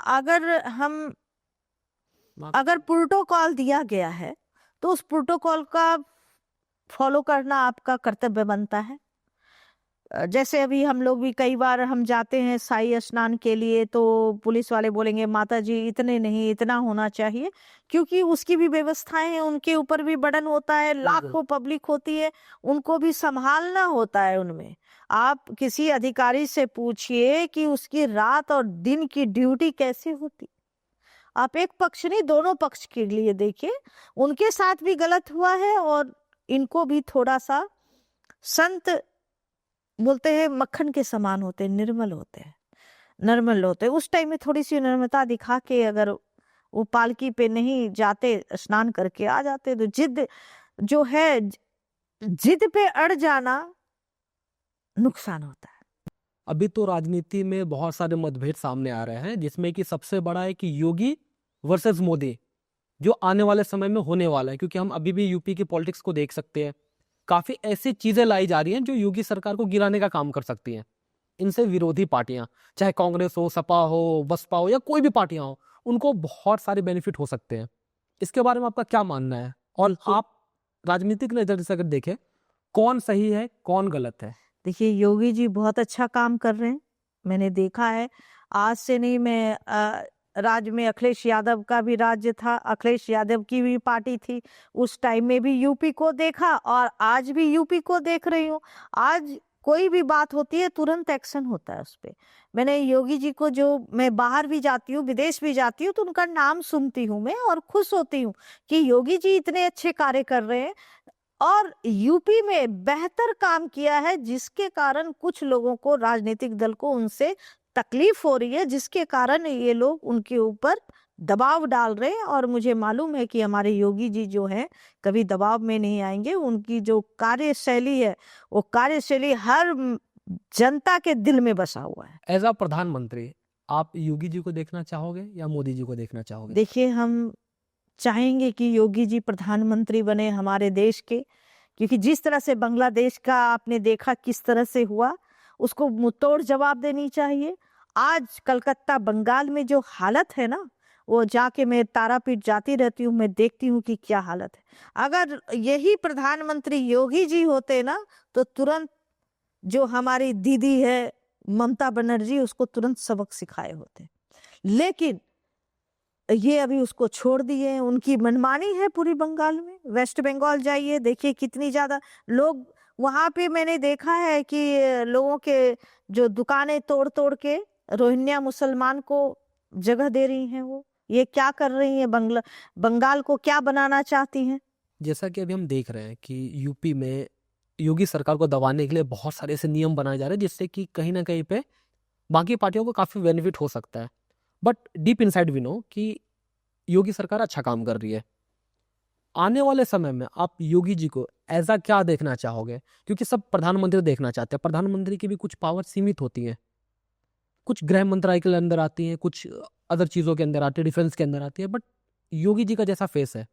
अगर प्रोटोकॉल दिया गया है तो उस प्रोटोकॉल का फॉलो करना आपका कर्तव्य बनता है। जैसे अभी हम लोग भी कई बार हम जाते हैं साई स्नान के लिए, तो पुलिस वाले बोलेंगे माता जी इतने नहीं, इतना होना चाहिए, क्योंकि उसकी भी व्यवस्थाएं हैं, उनके ऊपर भी बर्डन होता है, लाखों पब्लिक होती है, उनको भी संभालना होता है। उनमें आप किसी अधिकारी से पूछिए कि उसकी रात और दिन की ड्यूटी कैसे होती। आप एक पक्ष नहीं, दोनों पक्ष के लिए देखिए, उनके साथ भी गलत हुआ है और इनको भी थोड़ा सा। संत बोलते हैं मक्खन के समान होते हैं, निर्मल होते हैं, नर्मल होते हैं। उस टाइम में थोड़ी सी नर्मता दिखा के अगर वो पालकी पे नहीं जाते, स्नान करके आ जाते, तो जिद जो है, जिद पे अड़ जाना नुकसान होता है। अभी तो राजनीति में बहुत सारे मतभेद सामने आ रहे हैं, जिसमें कि सबसे बड़ा है कि योगी वर्सेस मोदी, जो आने वाले समय में होने वाला है। क्योंकि हम अभी भी यूपी की पॉलिटिक्स को देख सकते हैं, काफी ऐसी चीजें लाई जा रही हैं जो योगी सरकार को गिराने का काम कर सकती हैं। इनसे विरोधी पार्टियां, चाहे कांग्रेस हो, सपा हो, बसपा हो, या कोई भी पार्टियां हो, उनको बहुत सारे बेनिफिट हो सकते हैं। इसके बारे में आपका क्या मानना है? और आप राजनीतिक नजर से अगर देखें, कौन सही है, कौन गलत है? देखिए, योगी जी बहुत अच्छा काम कर रहे हैं, मैंने देखा है। आज से नहीं, मैं राज्य में अखिलेश यादव का भी राज्य था, अखिलेश यादव की भी पार्टी थी, उस टाइम में भी यूपी को देखा और आज भी यूपी को देख रही हूँ। आज कोई भी बात होती है तुरंत एक्शन होता है उस पे। मैंने योगी जी को, जो मैं बाहर भी जाती हूँ, विदेश भी जाती हूँ, तो उनका नाम सुनती हूँ मैं और खुश होती हूँ कि योगी जी इतने अच्छे कार्य कर रहे हैं और यूपी में बेहतर काम किया है, जिसके कारण कुछ लोगों को, राजनीतिक दल को उनसे तकलीफ हो रही है, जिसके कारण ये लोग उनके ऊपर दबाव डाल रहे हैं। और मुझे मालूम है कि हमारे योगी जी जो हैं कभी दबाव में नहीं आएंगे। उनकी जो कार्यशैली है, वो कार्यशैली हर जनता के दिल में बसा हुआ है। एज अ प्रधानमंत्री आप योगी जी को देखना चाहोगे या मोदी जी को देखना चाहोगे? देखिए, हम चाहेंगे कि योगी जी प्रधानमंत्री बने हमारे देश के, क्योंकि जिस तरह से बांग्लादेश का आपने देखा किस तरह से हुआ, उसको मुंहतोड़ जवाब देनी चाहिए। आज कलकत्ता, बंगाल में जो हालत है ना, वो जाके मैं तारापीठ जाती रहती हूँ, मैं देखती हूँ कि क्या हालत है। अगर यही प्रधानमंत्री योगी जी होते ना, तो तुरंत जो हमारी दीदी है ममता बनर्जी, उसको तुरंत सबक सिखाए होते। लेकिन ये अभी उसको छोड़ दिए हैं, उनकी मनमानी है पूरी बंगाल में। वेस्ट बंगाल जाइए, देखिए कितनी ज्यादा लोग वहां पे, मैंने देखा है कि लोगों के जो दुकानें तोड़ तोड़ के रोहिंग्या मुसलमान को जगह दे रही हैं। वो ये क्या कर रही हैं? बंगाल को क्या बनाना चाहती हैं? जैसा कि अभी हम देख रहे हैं कि यूपी में योगी सरकार को दबाने के लिए बहुत सारे ऐसे नियम बनाए जा रहे हैं जिससे कि कहीं ना कहीं पे बाकी पार्टियों को काफ़ी बेनिफिट हो सकता है। But deep inside we know कि योगी सरकार अच्छा काम कर रही है। आने वाले समय में आप योगी जी को ऐसा क्या देखना चाहोगे? क्योंकि सब प्रधानमंत्री देखना चाहते हैं। प्रधानमंत्री की भी कुछ पावर सीमित होती है, कुछ गृह मंत्रालय के अंदर आती है, कुछ अदर चीज़ों के अंदर आती है, डिफेंस के अंदर आती है। बट योगी जी का जैसा फेस है,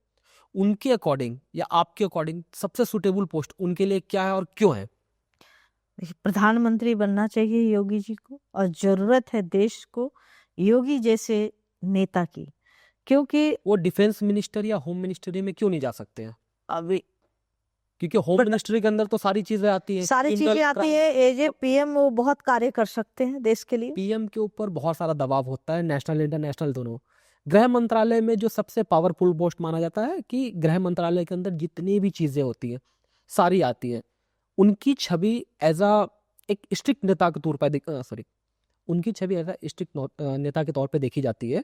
उनके अकॉर्डिंग या आपके अकॉर्डिंग सबसे सुटेबल पोस्ट उनके लिए क्या है और क्यों है? प्रधानमंत्री बनना चाहिए योगी जी को, और जरूरत है देश को योगी जैसे नेता की। क्योंकि वो डिफेंस मिनिस्टर या होम मिनिस्ट्री में क्यों नहीं जा सकते हैं? अभी क्योंकि होम मिनिस्ट्री के अंदर तो सारी चीजें आती हैं। सारी चीजें आती है। एज ए पीएम वो बहुत कार्य कर सकते हैं देश के लिए। पीएम के ऊपर बहुत सारा दबाव होता है, नेशनल इंटरनेशनल दोनों। गृह मंत्रालय में जो सबसे पावरफुल पोस्ट माना जाता है कि गृह मंत्रालय के अंदर जितनी भी चीजें होती हैं सारी आती हैं। उनकी छवि एज अ एक स्ट्रिक्ट नेता के तौर पर उनकी छवि एज अ स्ट्रिक्ट नेता के तौर पे देखी जाती है।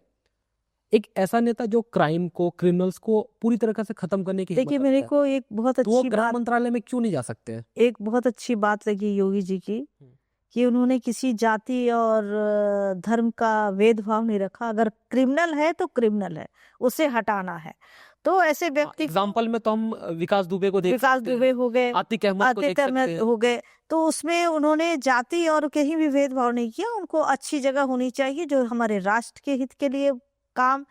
एक ऐसा नेता जो क्राइम को, क्रिमिनल्स को पूरी तरह से खत्म करने की देखिए, हिम्मत मेरे रखता है। को एक बहुत तो वो अच्छी गृह बात मंत्रालय में क्यों नहीं जा सकते हैं? एक बहुत अच्छी बात लगी योगी जी की, कि उन्होंने किसी जाति और धर्म का भेदभाव नहीं रखा। अगर क्रिमिनल है तो क्रिमिनल है, उसे हटाना है। तो ऐसे व्यक्ति एग्जाम्पल में तो हम विकास दुबे को देख विकास सकते हैं, दुबे हो गए, आतिक अहमद को देख आतिक सकते अहमद हैं। हो गए, तो उसमें उन्होंने जाति और कहीं भी भेदभाव नहीं किया। उनको अच्छी जगह होनी चाहिए जो हमारे राष्ट्र के हित के लिए काम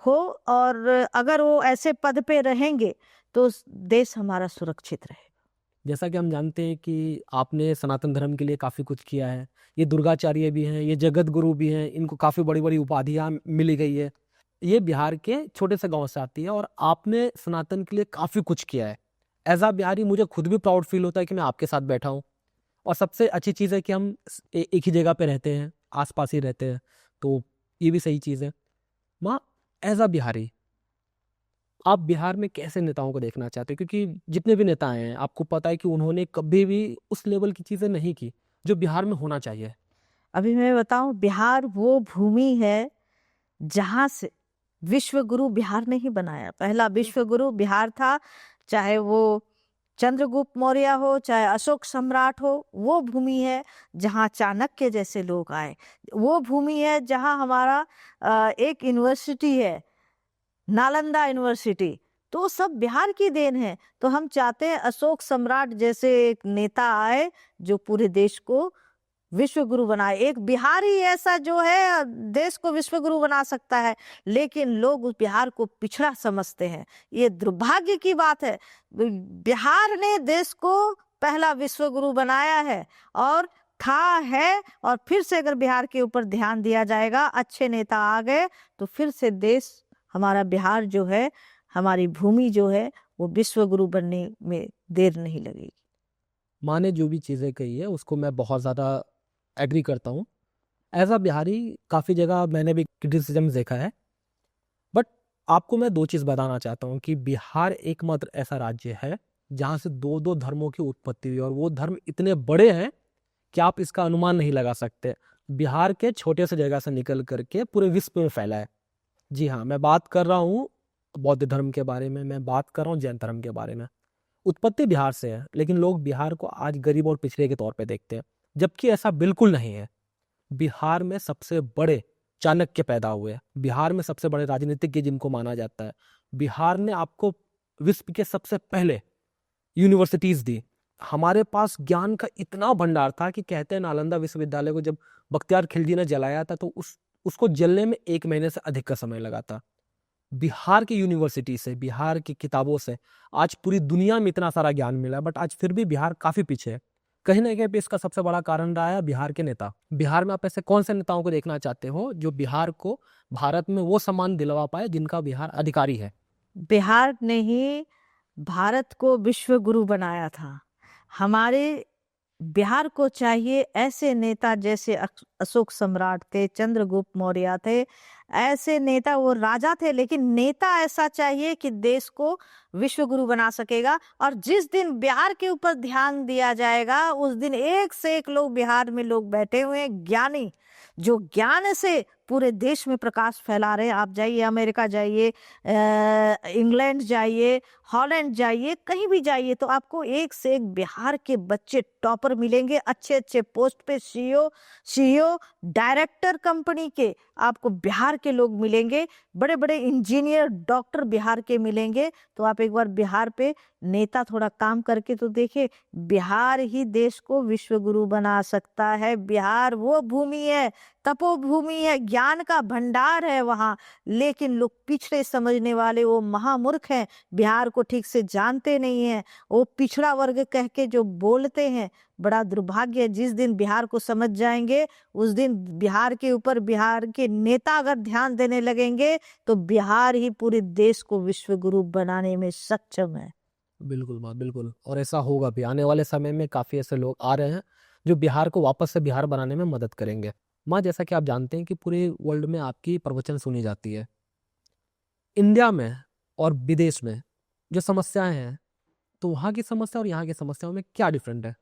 हो, और अगर वो ऐसे पद पे रहेंगे तो देश हमारा सुरक्षित रहे। जैसा कि हम जानते हैं कि आपने सनातन धर्म के लिए काफ़ी कुछ किया है। ये दुर्गाचार्य भी हैं, ये जगत गुरु भी हैं, इनको काफ़ी बड़ी बड़ी उपाधियाँ मिली गई है। ये बिहार के छोटे से गांव से आती है और आपने सनातन के लिए काफ़ी कुछ किया है। एज आ बिहारी मुझे खुद भी प्राउड फील होता है कि मैं आपके साथ बैठा हूँ। और सबसे अच्छी चीज़ है कि हम एक ही जगह पे रहते हैं, आसपास ही रहते हैं, तो ये भी सही चीज़ है। माँ, एज आ बिहारी आप बिहार में कैसे नेताओं को देखना चाहते हो? क्योंकि जितने भी नेता हैं आपको पता है कि उन्होंने कभी भी उस लेवल की चीज़ें नहीं की जो बिहार में होना चाहिए। अभी मैं बताऊं, बिहार वो भूमि है जहां से विश्व गुरु बिहार ने ही बनाया। पहला विश्व गुरु बिहार था, चाहे वो चंद्रगुप्त मौर्य हो, चाहे अशोक सम्राट हो। वो भूमि है जहाँ चाणक्य जैसे लोग आए। वो भूमि है जहाँ हमारा एक यूनिवर्सिटी है, नालंदा यूनिवर्सिटी। तो सब बिहार की देन है। तो हम चाहते हैं अशोक सम्राट जैसे एक नेता आए जो पूरे देश को विश्व गुरु बनाए। एक बिहारी ऐसा जो है देश को विश्व गुरु बना सकता है, लेकिन लोग उस बिहार को पिछड़ा समझते हैं। ये दुर्भाग्य की बात है। बिहार ने देश को पहला विश्व गुरु बनाया है और था है, और फिर से अगर बिहार के ऊपर ध्यान दिया जाएगा, अच्छे नेता आ गए, तो फिर से देश, हमारा बिहार जो है, हमारी भूमि जो है, वो विश्व गुरु बनने में देर नहीं लगेगी। माँ ने जो भी चीज़ें कही है उसको मैं बहुत ज़्यादा एग्री करता हूँ। एज अ बिहारी काफ़ी जगह मैंने भी क्रिटिसिज्म देखा है। बट आपको मैं दो चीज़ बताना चाहता हूँ कि बिहार एकमात्र ऐसा राज्य है जहाँ से दो दो धर्मों की उत्पत्ति हुई, और वो धर्म इतने बड़े हैं कि आप इसका अनुमान नहीं लगा सकते। बिहार के छोटे से जगह से निकल करके पूरे विश्व में फैला है। जी हाँ, मैं बात कर रहा हूँ बौद्ध धर्म के बारे में, मैं बात कर रहा हूँ जैन धर्म के बारे में। उत्पत्ति बिहार से है, लेकिन लोग बिहार को आज गरीब और पिछड़े के तौर पे देखते हैं, जबकि ऐसा बिल्कुल नहीं है। बिहार में सबसे बड़े चाणक्य पैदा हुए, बिहार में सबसे बड़े राजनीतिज्ञ जिनको माना जाता है। बिहार ने आपको विश्व के सबसे पहले यूनिवर्सिटीज दी। हमारे पास ज्ञान का इतना भंडार था कि कहते हैं नालंदा विश्वविद्यालय को जब बख्तियार खिलजी ने जलाया था तो उसको जलने में 1 महीने से अधिक का समय लगा था। बिहार की यूनिवर्सिटी से, बिहार की किताबों से आज पूरी दुनिया में इतना सारा ज्ञान मिला, बट आज फिर भी बिहार काफ़ी पीछे है। कहीं ना कहीं पे इसका सबसे बड़ा कारण रहा है बिहार के नेता। बिहार में आप ऐसे कौन से नेताओं को देखना चाहते हो जो बिहार को भारत में वो सम्मान दिलवा पाए जिनका बिहार अधिकारी है? बिहार ने ही भारत को विश्व गुरु बनाया था। हमारे बिहार को चाहिए ऐसे नेता जैसे अशोक सम्राट थे, चंद्रगुप्त मौर्य थे, ऐसे नेता। वो राजा थे लेकिन नेता ऐसा चाहिए कि देश को विश्व गुरु बना सकेगा। और जिस दिन बिहार के ऊपर ध्यान दिया जाएगा उस दिन एक से एक लोग बिहार में लोग बैठे हुए हैं, ज्ञानी, जो ज्ञान से पूरे देश में प्रकाश फैला रहे हैं। आप जाइए, अमेरिका जाइए, इंग्लैंड जाइए, हॉलैंड जाइए, कहीं भी जाइए तो आपको एक से एक बिहार के बच्चे टॉपर मिलेंगे, अच्छे अच्छे पोस्ट पे, सीईओ, डायरेक्टर कंपनी के आपको बिहार के लोग मिलेंगे, बड़े बड़े इंजीनियर, डॉक्टर बिहार के मिलेंगे। तो आप एक बार बिहार पे नेता थोड़ा काम करके तो देखिए, बिहार ही देश को विश्व गुरु बना सकता है। बिहार वो भूमि है, तपोभूमि है, ज्ञान का भंडार है वहाँ। लेकिन लोग पिछड़े समझने वाले वो महामूर्ख हैं, बिहार को ठीक से जानते नहीं हैं, वो पिछड़ा वर्ग कह के जो बोलते हैं। बड़ा दुर्भाग्य है, जिस दिन बिहार को समझ जाएंगे उस दिन बिहार के ऊपर बिहार के नेता अगर ध्यान देने लगेंगे तो बिहार ही पूरे देश को विश्व गुरु बनाने में सक्षम है। बिल्कुल माँ, बिल्कुल। और ऐसा होगा भी, आने वाले समय में काफ़ी ऐसे लोग आ रहे हैं जो बिहार को वापस से बिहार बनाने में मदद करेंगे। माँ, जैसा कि आप जानते हैं कि पूरे वर्ल्ड में आपकी प्रवचन सुनी जाती है। इंडिया में और विदेश में जो समस्याएं हैं, तो वहाँ की समस्या और यहाँ की समस्याओं में क्या डिफरेंट है?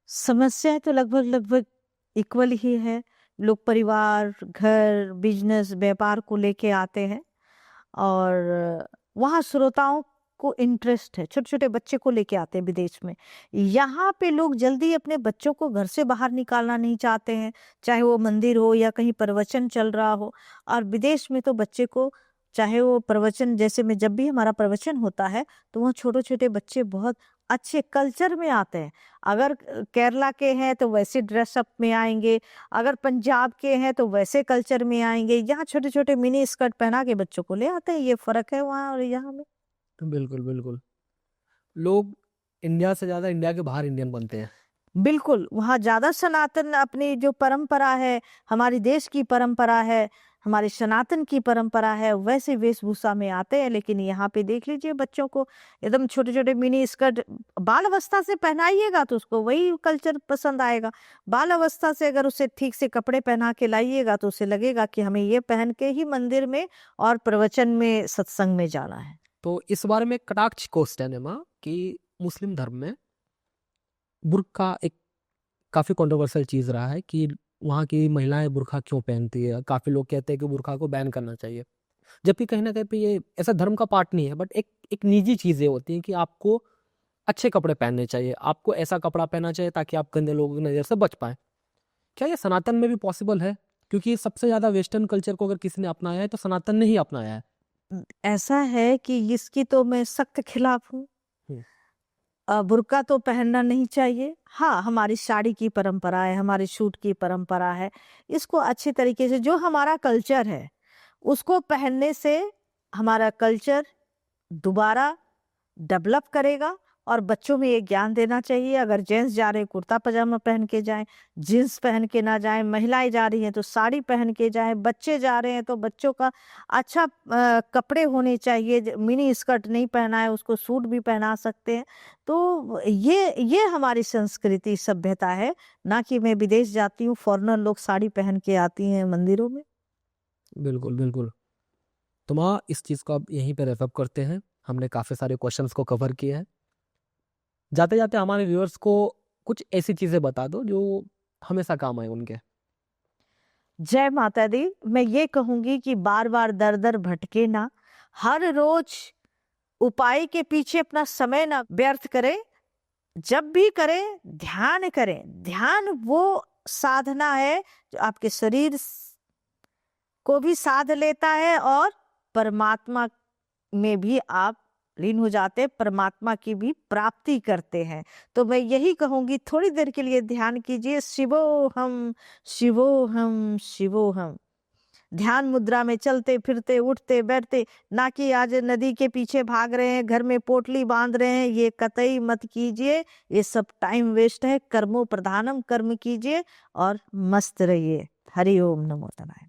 समस्याएं तो लगभग लगभग इक्वल ही है। लोग परिवार, घर, बिजनेस, व्यापार को लेके आते हैं और वहाँ श्रोताओं को इंटरेस्ट है, छोटे छोटे बच्चे को लेके आते हैं विदेश में। यहाँ पे लोग जल्दी अपने बच्चों को घर से बाहर निकालना नहीं चाहते हैं, चाहे वो मंदिर हो या कहीं प्रवचन चल रहा हो। और विदेश में तो बच्चे को, चाहे वो प्रवचन, जैसे में जब भी हमारा प्रवचन होता है तो वहाँ छोटे छोटे बच्चे बहुत अच्छे कल्चर में आते हैं। अगर केरला के हैं तो वैसे ड्रेसअप में आएंगे, अगर पंजाब के हैं तो वैसे कल्चर में आएंगे। यहाँ छोटे छोटे मिनी स्कर्ट पहना के बच्चों को ले आते हैं। ये फर्क है वहाँ और यहाँ में। बिल्कुल बिल्कुल। लोग इंडिया से ज़्यादा इंडिया के बाहर इंडियन बनते हैं। बिल्कुल, वहाँ ज्यादा सनातन अपनी जो परंपरा है, हमारी देश की परंपरा है, हमारी सनातन की परंपरा है, वैसे वेशभूषा में आते हैं। लेकिन यहाँ पे देख लीजिए बच्चों को एकदम छोटे छोटे मिनी स्कर्ट, बाल अवस्था से पहनाइएगा तो उसको वही कल्चर पसंद आएगा। बाल अवस्था से अगर उसे ठीक से कपड़े पहना के लाइएगा तो उसे लगेगा कि हमें ये पहन के ही मंदिर में और प्रवचन में, सत्संग में जाना है। तो इस बारे में कटाक्ष क्वेश्चन है माँ कि मुस्लिम धर्म में बुर्का एक काफ़ी कंट्रोवर्शियल चीज़ रहा है कि वहाँ की महिलाएं बुर्का क्यों पहनती है। काफ़ी लोग कहते हैं कि बुर्का को बैन करना चाहिए, जबकि कहीं ना कहीं पे ये ऐसा धर्म का पार्ट नहीं है, बट एक निजी चीज़ें होती हैं कि आपको अच्छे कपड़े पहनने चाहिए, आपको ऐसा कपड़ा पहनना चाहिए ताकि आप गंदे लोगों की नज़र से बच पाएँ। क्या ये सनातन में भी पॉसिबल है? क्योंकि सबसे ज़्यादा वेस्टर्न कल्चर को अगर किसी ने अपनाया है तो सनातन ने ही अपनाया है। ऐसा है कि इसकी तो मैं सख्त खिलाफ हूँ। हम्म, बुर्का तो पहनना नहीं चाहिए। हाँ, हमारी साड़ी की परंपरा है, हमारी सूट की परंपरा है। इसको अच्छे तरीके से, जो हमारा कल्चर है उसको पहनने से हमारा कल्चर दोबारा डेवलप करेगा। और बच्चों में ये ज्ञान देना चाहिए, अगर जेंट्स जा रहे हैं कुर्ता पजामा पहन के जाएं, जींस पहन के ना जाएं, महिलाएं जा रही हैं तो साड़ी पहन के जाएं, बच्चे जा रहे हैं तो बच्चों का अच्छा कपड़े होने चाहिए। मिनी स्कर्ट नहीं पहना है उसको सूट भी पहना सकते हैं। तो ये हमारी संस्कृति, सभ्यता है। ना कि मैं विदेश जाती हूँ, फॉरेनर लोग साड़ी पहन के आती हैं मंदिरों में। बिल्कुल बिल्कुल। तो माँ, इस चीज़ को अब यहीं पे रैप अप करते हैं। हमने काफ़ी सारे क्वेश्चंस को कवर किए हैं। जाते जाते हमारे व्यूअर्स को कुछ ऐसी चीज़ें बता दो जो हमेशा काम आए उनके। जय माता दी। मैं ये कहूंगी कि बार बार दर दर भटके ना, हर रोज उपाय के पीछे अपना समय ना व्यर्थ करें। जब भी करें ध्यान करें। ध्यान वो साधना है जो आपके शरीर को भी साध लेता है और परमात्मा में भी आप लीन हो जाते हैं, परमात्मा की भी प्राप्ति करते हैं। तो मैं यही कहूंगी, थोड़ी देर के लिए ध्यान कीजिए। शिवोहम शिवोहम शिवोहम। ध्यान मुद्रा में चलते फिरते उठते बैठते, ना कि आज नदी के पीछे भाग रहे हैं, घर में पोटली बांध रहे हैं, ये कतई मत कीजिए। ये सब टाइम वेस्ट है। कर्मो प्रधानम, कर्म कीजिए और मस्त रहिए। हरि ओम नमो नारायण।